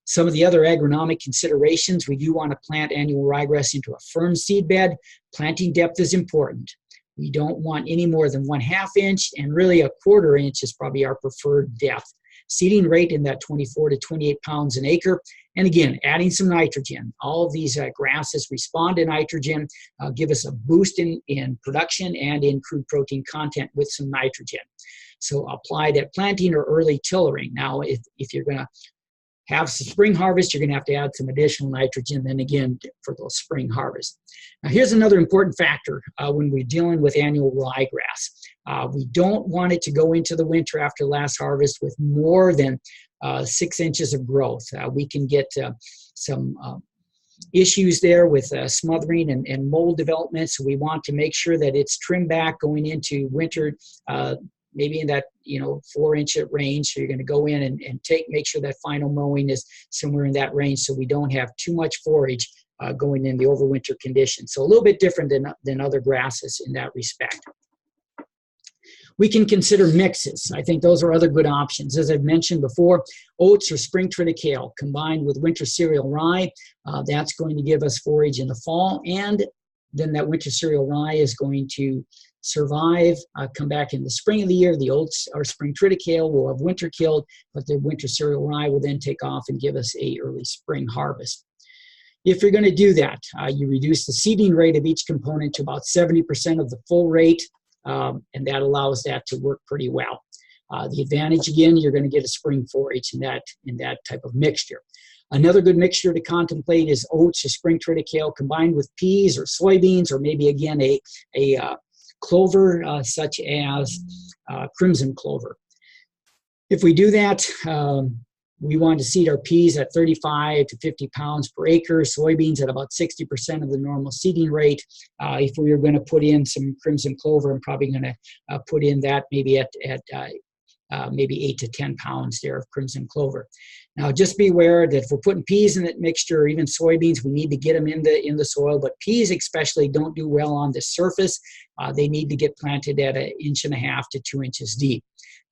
Some of the other agronomic considerations, we do want to plant annual ryegrass into a firm seed bed. Planting depth is important. We don't want any more than 1/2 inch, and really a 1/4 inch is probably our preferred depth. Seeding rate in that 24 to 28 pounds an acre. And again, adding some nitrogen. All of these grasses respond to nitrogen, give us a boost in production and in crude protein content with some nitrogen. So applied at planting or early tillering. Now, if you're going to have some spring harvest, you're going to have to add some additional nitrogen then again for those spring harvest. Now here's another important factor when we're dealing with annual ryegrass. We don't want it to go into the winter after last harvest with more than 6 inches of growth. We can get some issues there with smothering and mold development, so we want to make sure that it's trimmed back going into winter, maybe in that 4-inch range. So you're going to go in and make sure that final mowing is somewhere in that range, so we don't have too much forage going in the overwinter conditions. So a little bit different than other grasses in that respect. We can consider mixes. I think those are other good options. As I've mentioned before, oats or spring triticale combined with winter cereal rye, that's going to give us forage in the fall, and then that winter cereal rye is going to survive, come back in the spring of the year. The oats or spring triticale will have winter killed, but the winter cereal rye will then take off and give us a early spring harvest. If you're going to do that, you reduce the seeding rate of each component to about 70% of the full rate, and that allows that to work pretty well. The advantage, again, you're going to get a spring forage in that type of mixture. Another good mixture to contemplate is oats or spring triticale combined with peas or soybeans, or maybe again a clover such as crimson clover. If we do that, we want to seed our peas at 35 to 50 pounds per acre, soybeans at about 60% of the normal seeding rate. If we were going to put in some crimson clover, I'm probably going to put in that maybe at maybe 8 to 10 pounds there of crimson clover. Now, just be aware that if we're putting peas in that mixture, or even soybeans, we need to get them in the soil. But peas especially don't do well on the surface. They need to get planted at 1.5 inches to 2 inches deep.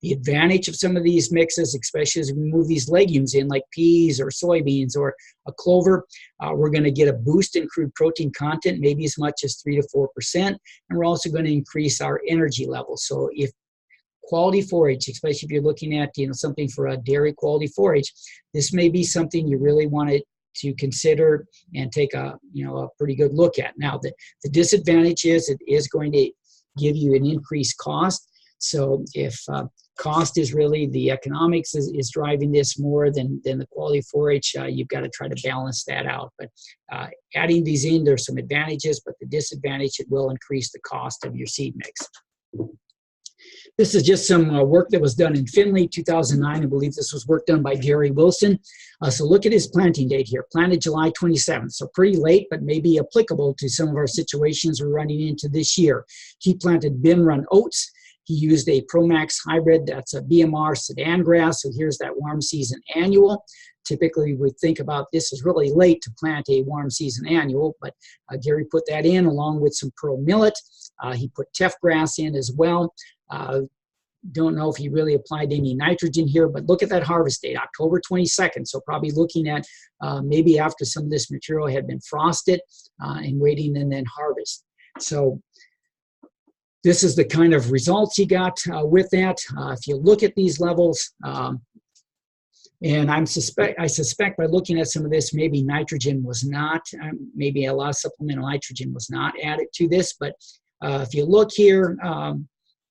The advantage of some of these mixes, especially as we move these legumes in, like peas or soybeans or a clover, we're going to get a boost in crude protein content, maybe as much as 3 to 4%, and we're also going to increase our energy levels. So if quality forage, especially if you're looking at something for a dairy quality forage, this may be something you really want to consider and take a pretty good look at. Now, the disadvantage is it is going to give you an increased cost. So if cost is really the economics is driving this more than the quality forage, you've got to try to balance that out. But adding these in, there's some advantages, but the disadvantage, it will increase the cost of your seed mix. This is just some work that was done in Findlay, 2009. I believe this was work done by Gary Wilson. So look at his planting date here, planted July 27th. So pretty late, but maybe applicable to some of our situations we're running into this year. He planted bin run oats. He used a Promax hybrid, that's a BMR sedan grass. So here's that warm season annual. Typically, we think about this as really late to plant a warm season annual, but Gary put that in along with some pearl millet. He put teff grass in as well. Don't know if he really applied any nitrogen here, but look at that harvest date, October 22nd. So probably looking at maybe after some of this material had been frosted and waiting and then harvest. So this is the kind of results he got with that. If you look at these levels, and I suspect by looking at some of this, maybe nitrogen was not, maybe a lot of supplemental nitrogen was not added to this. But if you look here,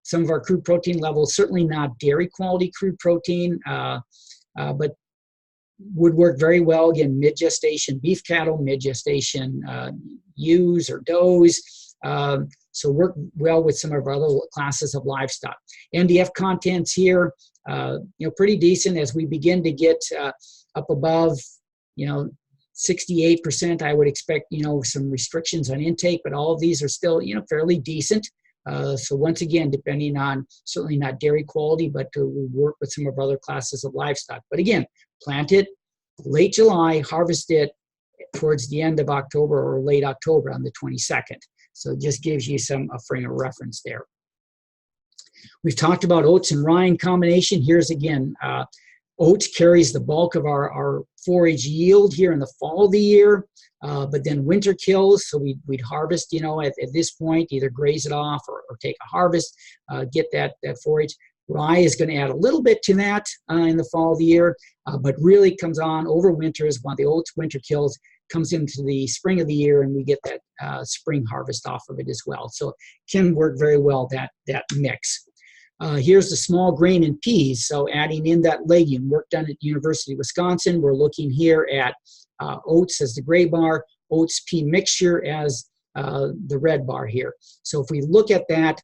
some of our crude protein levels, certainly not dairy quality crude protein, but would work very well, again, mid-gestation beef cattle, mid-gestation ewes or does. So work well with some of our other classes of livestock. NDF contents here, pretty decent as we begin to get up above, 68%. I would expect, some restrictions on intake, but all of these are still, fairly decent. So once again, depending on certainly not dairy quality, but we work with some of our other classes of livestock. But again, plant it late July, harvest it towards the end of October or late October on the 22nd. So it just gives you a frame of reference there. We've talked about oats and rye in combination. Here's again, oats carries the bulk of our forage yield here in the fall of the year, but then winter kills, so we'd harvest, at this point, either graze it off or take a harvest, get that forage. Rye is going to add a little bit to that in the fall of the year, but really comes on over winters when the oats winter kills comes into the spring of the year, and we get that spring harvest off of it as well. So it can work very well, that mix. Here's the small grain and peas, so adding in that legume. Work done at University of Wisconsin. We're looking here at oats as the gray bar, oats pea mixture as the red bar here. So if we look at that,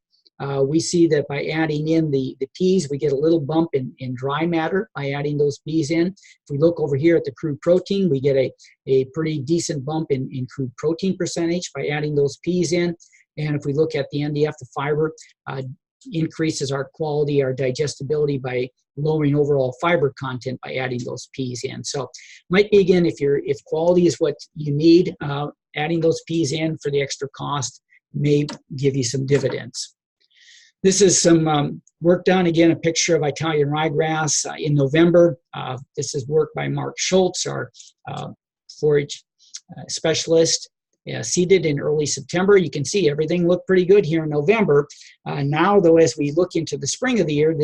we see that by adding in the peas, we get a little bump in dry matter by adding those peas in. If we look over here at the crude protein, we get a pretty decent bump in crude protein percentage by adding those peas in. And if we look at the NDF, the fiber, increases our quality, our digestibility by lowering overall fiber content by adding those peas in. So might be, again, if quality is what you need, adding those peas in for the extra cost may give you some dividends. This is some work done, again, a picture of Italian ryegrass in November. This is work by Mark Schultz, our forage specialist. Seeded in early September. You can see everything looked pretty good here in November. Now, though, as we look into the spring of the year,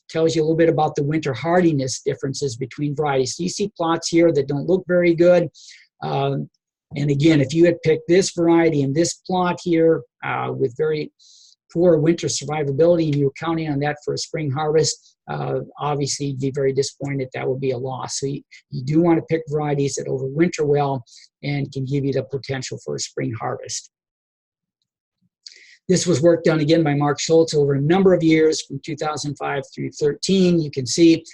tells you a little bit about the winter hardiness differences between varieties. So you see plots here that don't look very good. And again, if you had picked this variety and this plot here with very poor winter survivability and you were counting on that for a spring harvest, obviously you'd be very disappointed. That would be a loss. So you do want to pick varieties that overwinter well and can give you the potential for a spring harvest. This was work done again by Mark Schultz over a number of years from 2005 through 13. You can see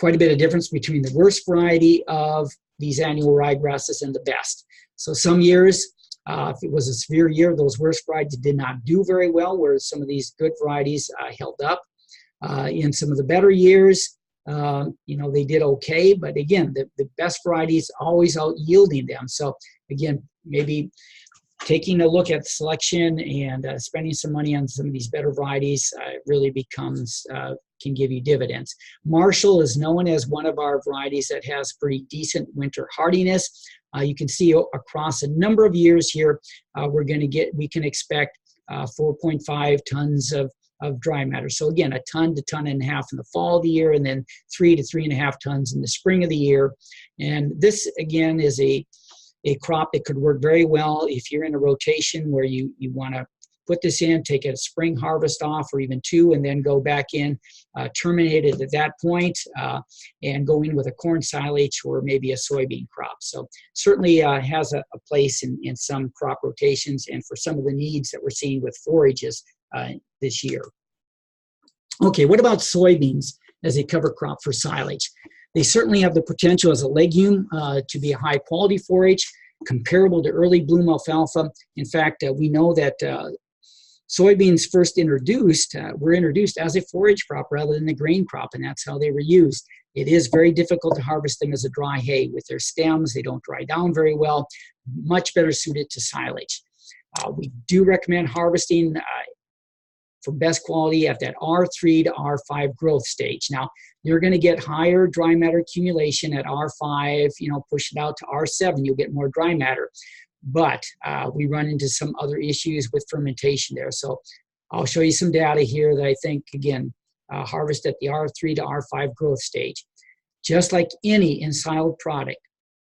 quite a bit of difference between the worst variety of these annual ryegrasses and the best. So some years, if it was a severe year, those worst varieties did not do very well, whereas some of these good varieties held up. In some of the better years, they did okay, but again, the best varieties always out yielding them. So again, maybe taking a look at selection and spending some money on some of these better varieties really can give you dividends. Marshall is known as one of our varieties that has pretty decent winter hardiness. You can see across a number of years here, we can expect 4.5 tons of dry matter. So again, a ton to ton and a half in the fall of the year, and then 3 to 3.5 tons in the spring of the year. And this again is a crop that could work very well if you're in a rotation where you want to put this in, take a spring harvest off or even two, and then go back in, terminate it at that point, and go in with a corn silage or maybe a soybean crop. So certainly has a place in some crop rotations and for some of the needs that we're seeing with forages this year. Okay, what about soybeans as a cover crop for silage? They certainly have the potential as a legume to be a high quality forage, comparable to early bloom alfalfa. In fact, we know that soybeans were introduced as a forage crop rather than a grain crop, and that's how they were used. It is very difficult to harvest them as a dry hay. With their stems, they don't dry down very well, much better suited to silage. We do recommend harvesting for best quality at that R3 to R5 growth stage. Now, you're going to get higher dry matter accumulation at R5, push it out to R7, you'll get more dry matter. But we run into some other issues with fermentation there. So I'll show you some data here that I think, again, harvest at the R3 to R5 growth stage. Just like any ensiled product,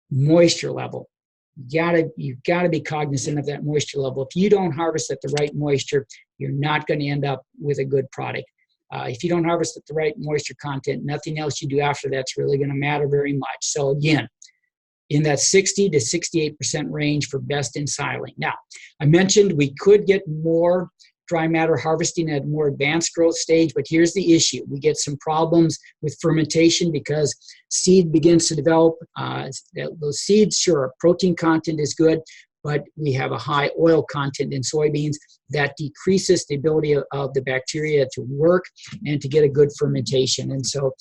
moisture level. You've got to be cognizant of that moisture level. If you don't harvest at the right moisture, you're not going to end up with a good product. If you don't harvest at the right moisture content, nothing else you do after that's really going to matter very much. So again, in that 60 to 68% range for best ensiling. Now, I mentioned we could get more dry matter harvesting at a more advanced growth stage, but here's the issue. We get some problems with fermentation because seed begins to develop. Those seeds, sure, protein content is good, but we have a high oil content in soybeans that decreases the ability of the bacteria to work and to get a good fermentation. And so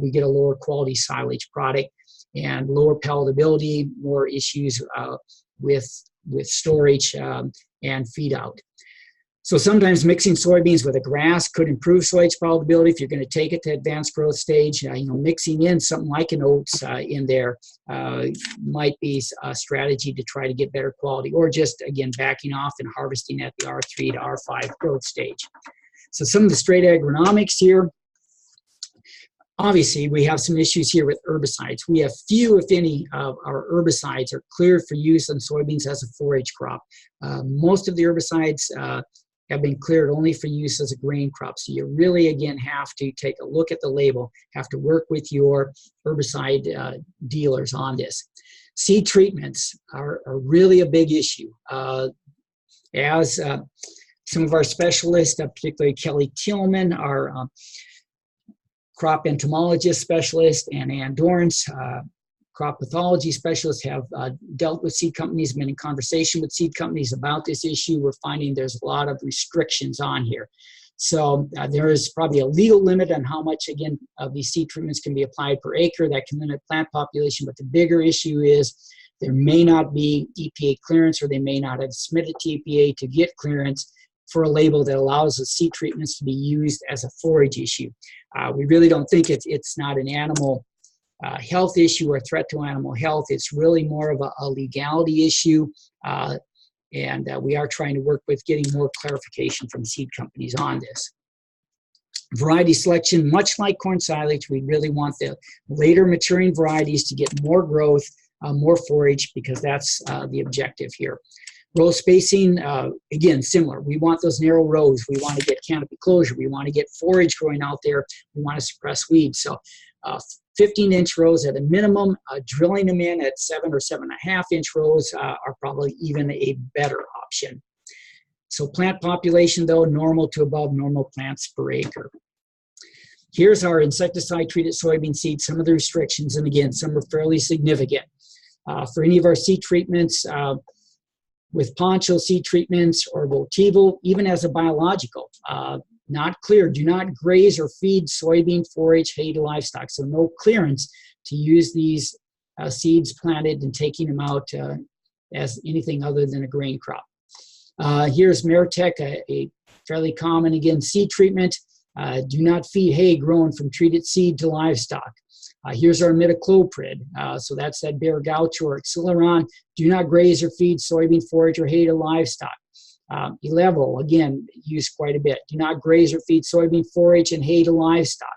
we get a lower quality silage product and lower palatability, more issues with storage and feed out. So sometimes mixing soybeans with a grass could improve silage palatability if you're going to take it to advanced growth stage. Mixing in something like an oats in there might be a strategy to try to get better quality, or just, again, backing off and harvesting at the R3 to R5 growth stage. So some of the straight agronomics here. Obviously, we have some issues here with herbicides. We have few, if any, of our herbicides are cleared for use on soybeans as a forage crop. Most of the herbicides have been cleared only for use as a grain crop. So you really, again, have to take a look at the label, have to work with your herbicide dealers on this. Seed treatments are really a big issue. As some of our specialists, particularly Kelly Tillman, our crop entomologist specialist, and Ann Dorrance, crop pathology specialists, have dealt with seed companies, been in conversation with seed companies about this issue. We're finding there's a lot of restrictions on here. So there is probably a legal limit on how much, again, of these seed treatments can be applied per acre. That can limit plant population, but the bigger issue is there may not be EPA clearance, or they may not have submitted to EPA to get clearance for a label that allows the seed treatments to be used as a forage issue. We really don't think it's not an animal health issue or threat to animal health. It's really more of a legality issue, and we are trying to work with getting more clarification from seed companies on this. Variety selection, much like corn silage, we really want the later maturing varieties to get more growth, more forage, because that's the objective here. Row spacing, again, similar. We want those narrow rows. We want to get canopy closure. We want to get forage growing out there. We want to suppress weeds. So 15-inch rows at a minimum. Drilling them in at 7 or 7.5-inch rows are probably even a better option. So plant population, though, normal to above normal plants per acre. Here's our insecticide-treated soybean seed, some of the restrictions, and again, some are fairly significant. For any of our seed treatments, with poncho seed treatments or Votivo, even as a biological, not clear. Do not graze or feed soybean forage hay to livestock. So no clearance to use these seeds planted and taking them out as anything other than a grain crop. Here's Meritech, a fairly common, again, seed treatment. Do not feed hay grown from treated seed to livestock. Here's our imidacloprid, so that's that bear gaucho or acceleron. Do not graze or feed soybean forage or hay to livestock. Elevo, again, used quite a bit. Do not graze or feed soybean forage and hay to livestock.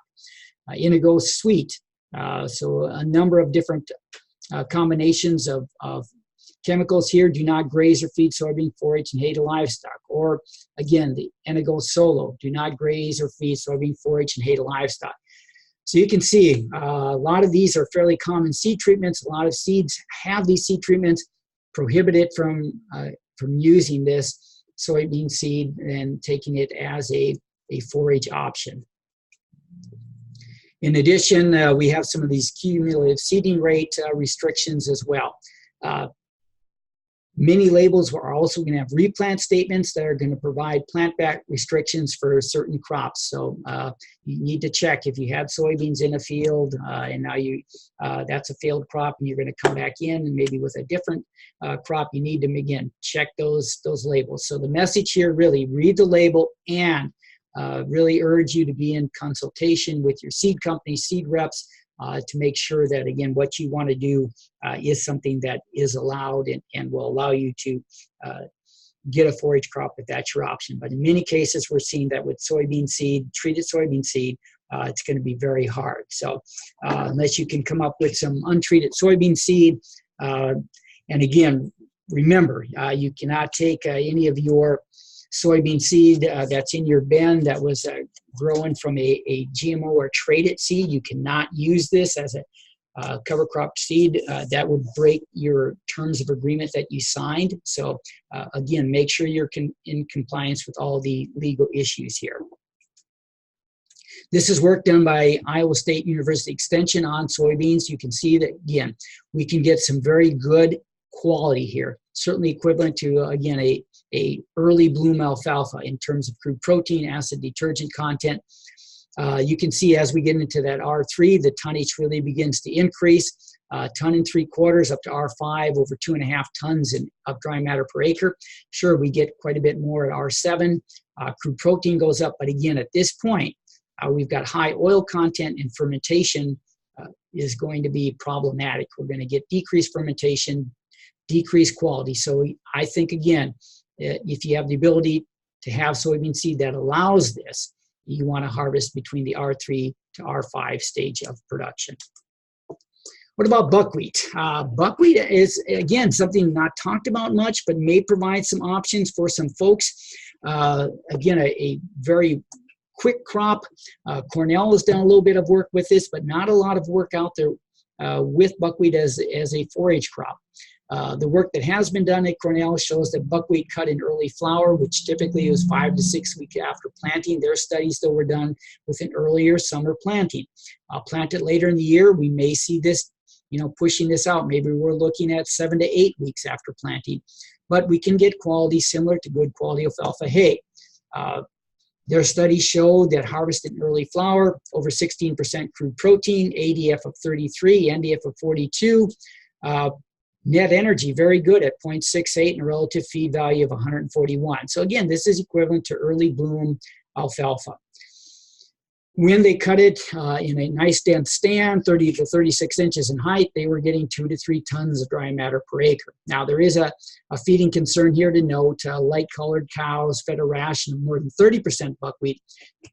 Indigo sweet, so a number of different combinations of chemicals here. Do not graze or feed soybean forage and hay to livestock. Or again, the Indigo solo, do not graze or feed soybean forage and hay to livestock. So you can see a lot of these are fairly common seed treatments. A lot of seeds have these seed treatments, prohibited from using this soybean seed and taking it as a forage option. In addition, we have some of these cumulative seeding rate restrictions as well. Many labels are also going to have replant statements that are going to provide plant back restrictions for certain crops. So you need to check if you have soybeans in a field and now that's a failed crop and you're going to come back in and maybe with a different crop, you need to, again, check those labels. So the message here, really read the label and really urge you to be in consultation with your seed company, seed reps, to make sure that, again, what you want to do is something that is allowed and will allow you to get a forage crop if that's your option. But in many cases, we're seeing that with soybean seed, treated soybean seed, it's going to be very hard. So unless you can come up with some untreated soybean seed, and again, remember, you cannot take any of your soybean seed that's in your bin that was grown from a GMO or traded seed. You cannot use this as a cover crop seed, that would break your terms of agreement that you signed. So again, make sure you're in compliance with all the legal issues here. This is work done by Iowa State University Extension on soybeans. You can see that, again, we can get some very good quality here, certainly equivalent to, again, a early bloom alfalfa in terms of crude protein, acid detergent content. You can see as we get into that R3, the tonnage really begins to increase, 1.75 tons up to R5, over 2.5 tons of dry matter per acre. Sure, we get quite a bit more at R7. Crude protein goes up, but again, at this point, we've got high oil content, and fermentation is going to be problematic. We're going to get decreased fermentation, decreased quality. So I think, again, if you have the ability to have soybean seed that allows this, you want to harvest between the R3 to R5 stage of production. What about buckwheat? Buckwheat is, again, something not talked about much, but may provide some options for some folks. Again, a very quick crop. Cornell has done a little bit of work with this, but not a lot of work out there with buckwheat as a forage crop. The work that has been done at Cornell shows that buckwheat cut in early flower, which typically is 5 to 6 weeks after planting. Their studies, though, were done with an earlier summer planting. Plant it later in the year, we may see this, pushing this out. Maybe we're looking at 7 to 8 weeks after planting. But we can get quality similar to good quality alfalfa hay. Their studies show that harvested in early flower, over 16% crude protein, ADF of 33, NDF of 42. Net energy, very good at 0.68 and a relative feed value of 141. So again, this is equivalent to early bloom alfalfa. When they cut it in a nice dense stand, 30 to 36 inches in height, they were getting 2 to 3 tons of dry matter per acre. Now, there is a feeding concern here to note. Light-colored cows fed a ration of more than 30% buckwheat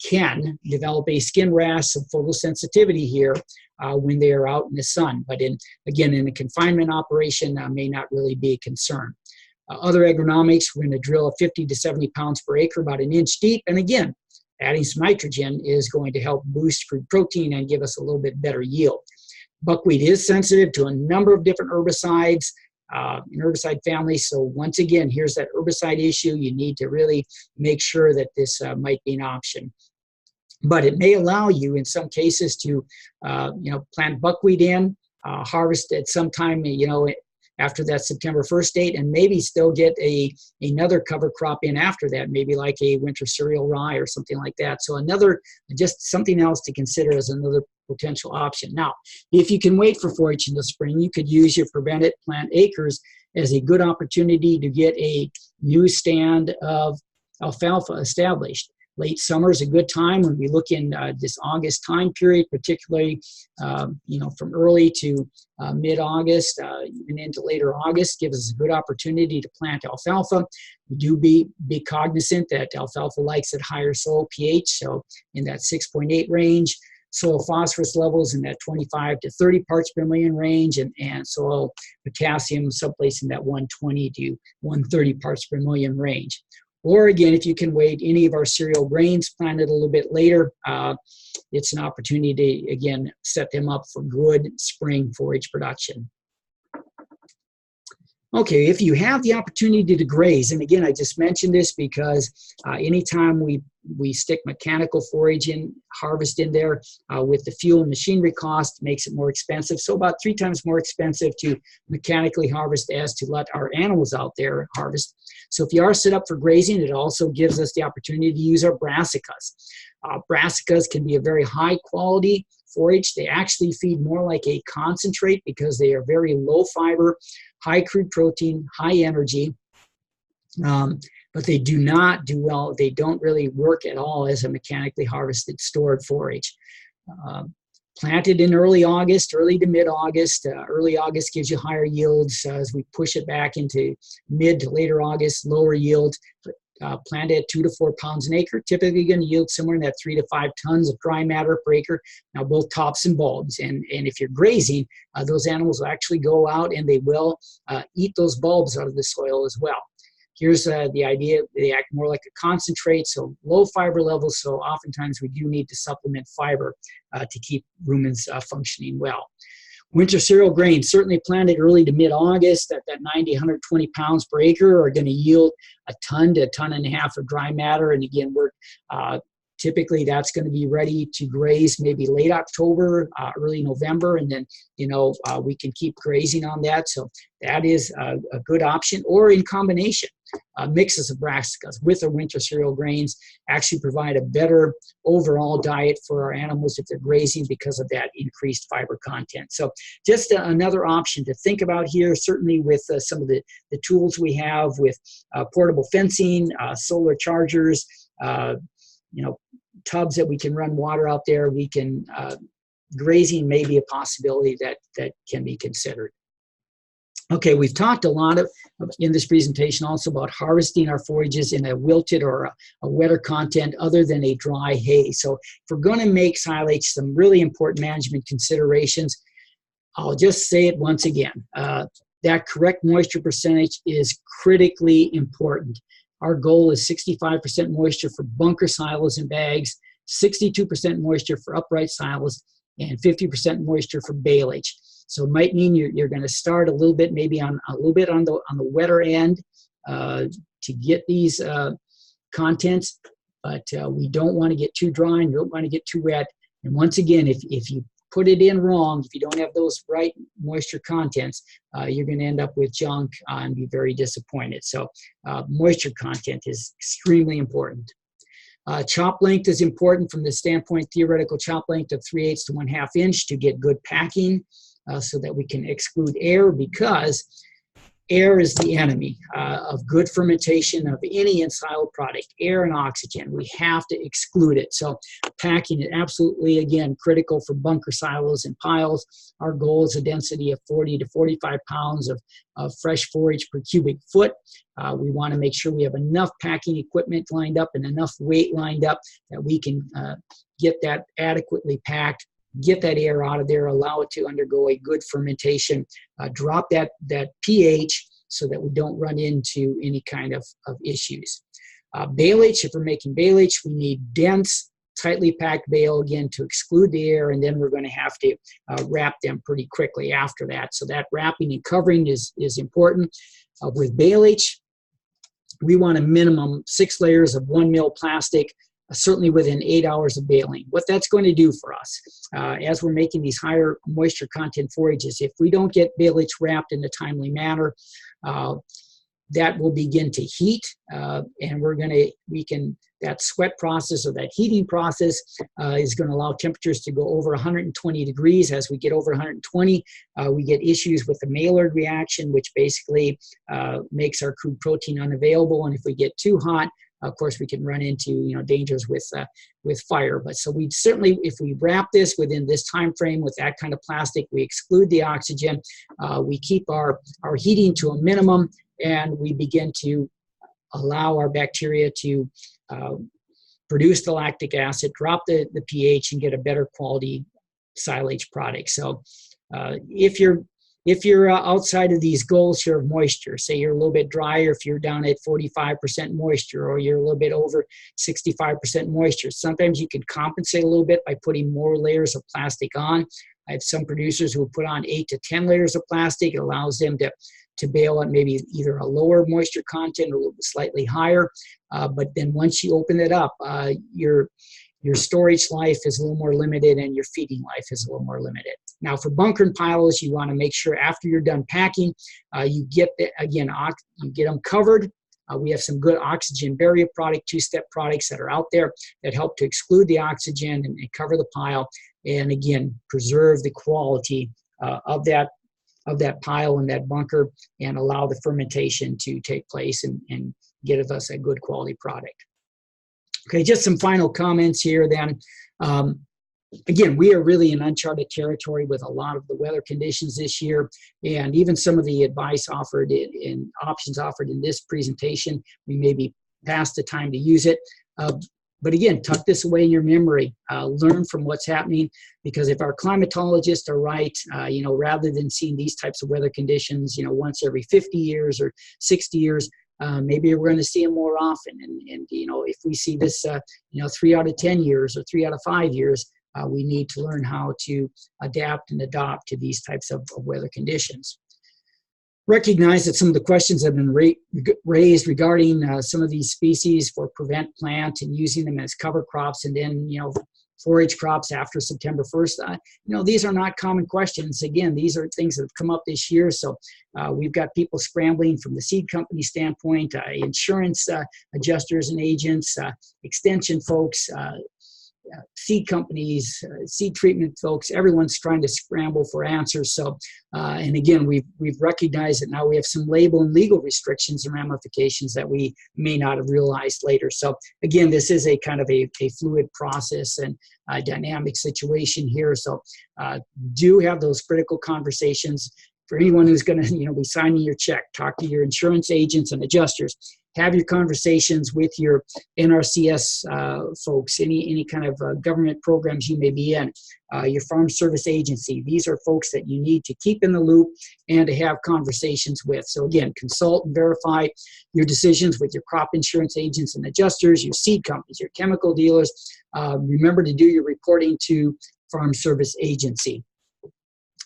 can develop a skin rash, some photosensitivity here when they are out in the sun. But again, in a confinement operation, may not really be a concern. Other agronomics, we're going to drill 50 to 70 pounds per acre, about an inch deep. And again, adding some nitrogen is going to help boost crude protein and give us a little bit better yield. Buckwheat is sensitive to a number of different herbicides in herbicide families. So once again, here's that herbicide issue. You need to really make sure that this might be an option. But it may allow you, in some cases, to plant buckwheat in, harvest at some time, after that September 1st date, and maybe still get another cover crop in after that, maybe like a winter cereal rye or something like that. So just something else to consider as another potential option. Now, if you can wait for forage in the spring, you could use your prevented plant acres as a good opportunity to get a new stand of alfalfa established. Late summer is a good time when we look in this August time period, particularly, from early to mid-August, even into later August, gives us a good opportunity to plant alfalfa. Do be cognizant that alfalfa likes at higher soil pH, so in that 6.8 range. Soil phosphorus levels in that 25 to 30 parts per million range, and soil potassium someplace in that 120 to 130 parts per million range. Or again, if you can wait, any of our cereal grains planted a little bit later, it's an opportunity to, again, set them up for good spring forage production. Okay, if you have the opportunity to graze, and again, I just mentioned this because anytime we stick mechanical forage in, harvest in there with the fuel and machinery cost, makes it more expensive. So about 3 times more expensive to mechanically harvest as to let our animals out there harvest. So if you are set up for grazing, it also gives us the opportunity to use our brassicas. Brassicas can be a very high quality forage. They actually feed more like a concentrate because they are very low fiber, high crude protein, high energy, but they do not do well. They don't really work at all as a mechanically harvested stored forage. Planted in early August, early to mid-August. Early August gives you higher yields. As we push it back into mid to later August, lower yield. Planted at 2 to 4 pounds an acre, typically going to yield somewhere in that 3 to 5 tons of dry matter per acre. Now, both tops and bulbs. And if you're grazing, those animals will actually go out and they will eat those bulbs out of the soil as well. Here's the idea. They act more like a concentrate, so low fiber levels, so oftentimes we do need to supplement fiber to keep rumens functioning well. Winter cereal grains, certainly planted early to mid-August at that 90, 120 pounds per acre, are going to yield a ton to a ton and a half of dry matter. And again, we're typically that's going to be ready to graze maybe late October, early November, and then we can keep grazing on that. So that is a good option, or in combination. Mixes of brassicas with our winter cereal grains actually provide a better overall diet for our animals if they're grazing because of that increased fiber content. So just another option to think about here, certainly with some of the tools we have with portable fencing, solar chargers, tubs that we can run water out there. We can, grazing may be a possibility that can be considered. Okay, we've talked a lot in this presentation also about harvesting our forages in a wilted or a wetter content other than a dry hay. So if we're going to make silage, some really important management considerations. I'll just say it once again. That correct moisture percentage is critically important. Our goal is 65% moisture for bunker silos and bags, 62% moisture for upright silos, and 50% moisture for baleage. So it might mean you're going to start a little bit, maybe on the wetter end to get these contents, but we don't want to get too dry and don't want to get too wet. And once again, if you put it in wrong, if you don't have those right moisture contents, you're going to end up with junk and be very disappointed. So moisture content is extremely important. Chop length is important from the standpoint, theoretical chop length of 3/8 to 1/2 inch to get good packing so that we can exclude air, because air is the enemy of good fermentation of any end-silo product. Air and oxygen, we have to exclude it. So packing is absolutely, again, critical for bunker silos and piles. Our goal is a density of 40 to 45 pounds of fresh forage per cubic foot. We want to make sure we have enough packing equipment lined up and enough weight lined up that we can get that adequately packed, get that air out of there, allow it to undergo a good fermentation, drop that pH so that we don't run into any kind of issues. Baleage, if we're making baleage, we need dense, tightly packed bale, again, to exclude the air, and then we're going to have to wrap them pretty quickly after that. So that wrapping and covering is important. With baleage, we want a minimum 6 layers of 1 mil plastic, certainly within 8 hours of baling. What that's going to do for us, as we're making these higher moisture content forages, if we don't get baleage wrapped in a timely manner, that will begin to heat, and that sweat process or that heating process is going to allow temperatures to go over 120 degrees. As we get over 120, we get issues with the Maillard reaction, which basically makes our crude protein unavailable. And if we get too hot, of course, we can run into dangers with fire. But so we certainly, if we wrap this within this time frame with that kind of plastic, we exclude the oxygen, we keep our heating to a minimum, and we begin to allow our bacteria to produce the lactic acid, drop the pH, and get a better quality silage product. So if you're outside of these goals here of moisture, say you're a little bit drier, if you're down at 45% moisture, or you're a little bit over 65% moisture, sometimes you can compensate a little bit by putting more layers of plastic on. I have some producers who put on 8 to 10 layers of plastic. It allows them to bale at maybe either a lower moisture content or a little bit slightly higher. But then once you open it up, your storage life is a little more limited and your feeding life is a little more limited. Now for bunker and piles, you want to make sure after you're done packing, you get them covered. We have some good oxygen barrier product, 2-step products that are out there that help to exclude the oxygen and cover the pile, and again, preserve the quality of that pile and that bunker, and allow the fermentation to take place and give us a good quality product. Okay, just some final comments here then. Again, we are really in uncharted territory with a lot of the weather conditions this year, and even some of the advice offered and options offered in this presentation, we may be past the time to use it. But again, tuck this away in your memory. Learn from what's happening, because if our climatologists are right, rather than seeing these types of weather conditions, once every 50 years or 60 years, maybe we're going to see them more often. And if we see this, 3 out of 10 years or 3 out of 5 years, we need to learn how to adapt and adopt to these types of weather conditions. Recognize that some of the questions have been raised regarding some of these species for prevent plant and using them as cover crops, and then, forage crops after September 1st. These are not common questions. Again, these are things that have come up this year. So we've got people scrambling from the seed company standpoint, insurance adjusters and agents, extension folks, seed companies, seed treatment folks, everyone's trying to scramble for answers. So, and again, we've recognized that now we have some label and legal restrictions and ramifications that we may not have realized later. So again, this is a kind of a fluid process and a dynamic situation here. So do have those critical conversations. For anyone who's going to be signing your check, talk to your insurance agents and adjusters. Have your conversations with your NRCS folks, any kind of government programs you may be in, your farm service agency. These are folks that you need to keep in the loop and to have conversations with. So again, consult and verify your decisions with your crop insurance agents and adjusters, your seed companies, your chemical dealers. Remember to do your reporting to farm service agency.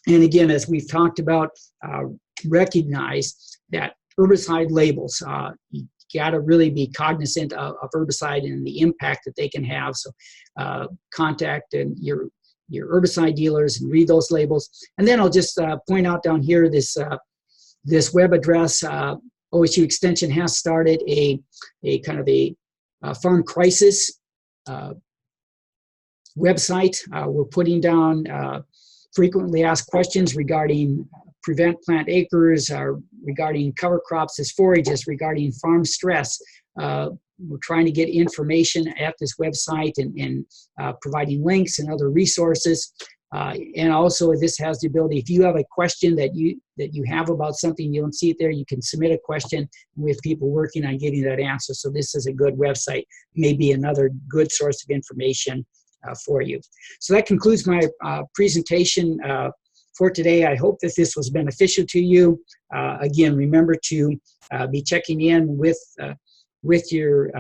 And again, as we've talked about, recognize that herbicide labels, you got to really be cognizant of herbicide and the impact that they can have. So contact your herbicide dealers and read those labels. And then I'll just point out down here this web address. OSU Extension has started a kind of a farm crisis website. We're putting down frequently asked questions regarding prevent plant acres, regarding cover crops as forages, regarding farm stress. We're trying to get information at this website and providing links and other resources. And also this has the ability, if you have a question that you have about something, you don't see it there, you can submit a question with people working on getting that answer. So this is a good website, maybe another good source of information for you. So that concludes my presentation for today. I hope that this was beneficial to you. Again, remember to be checking in with your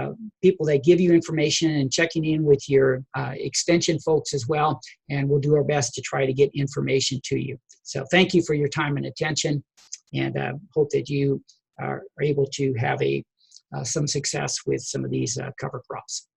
people that give you information and checking in with your extension folks as well. And we'll do our best to try to get information to you. So thank you for your time and attention, and hope that you are able to have some success with some of these cover crops.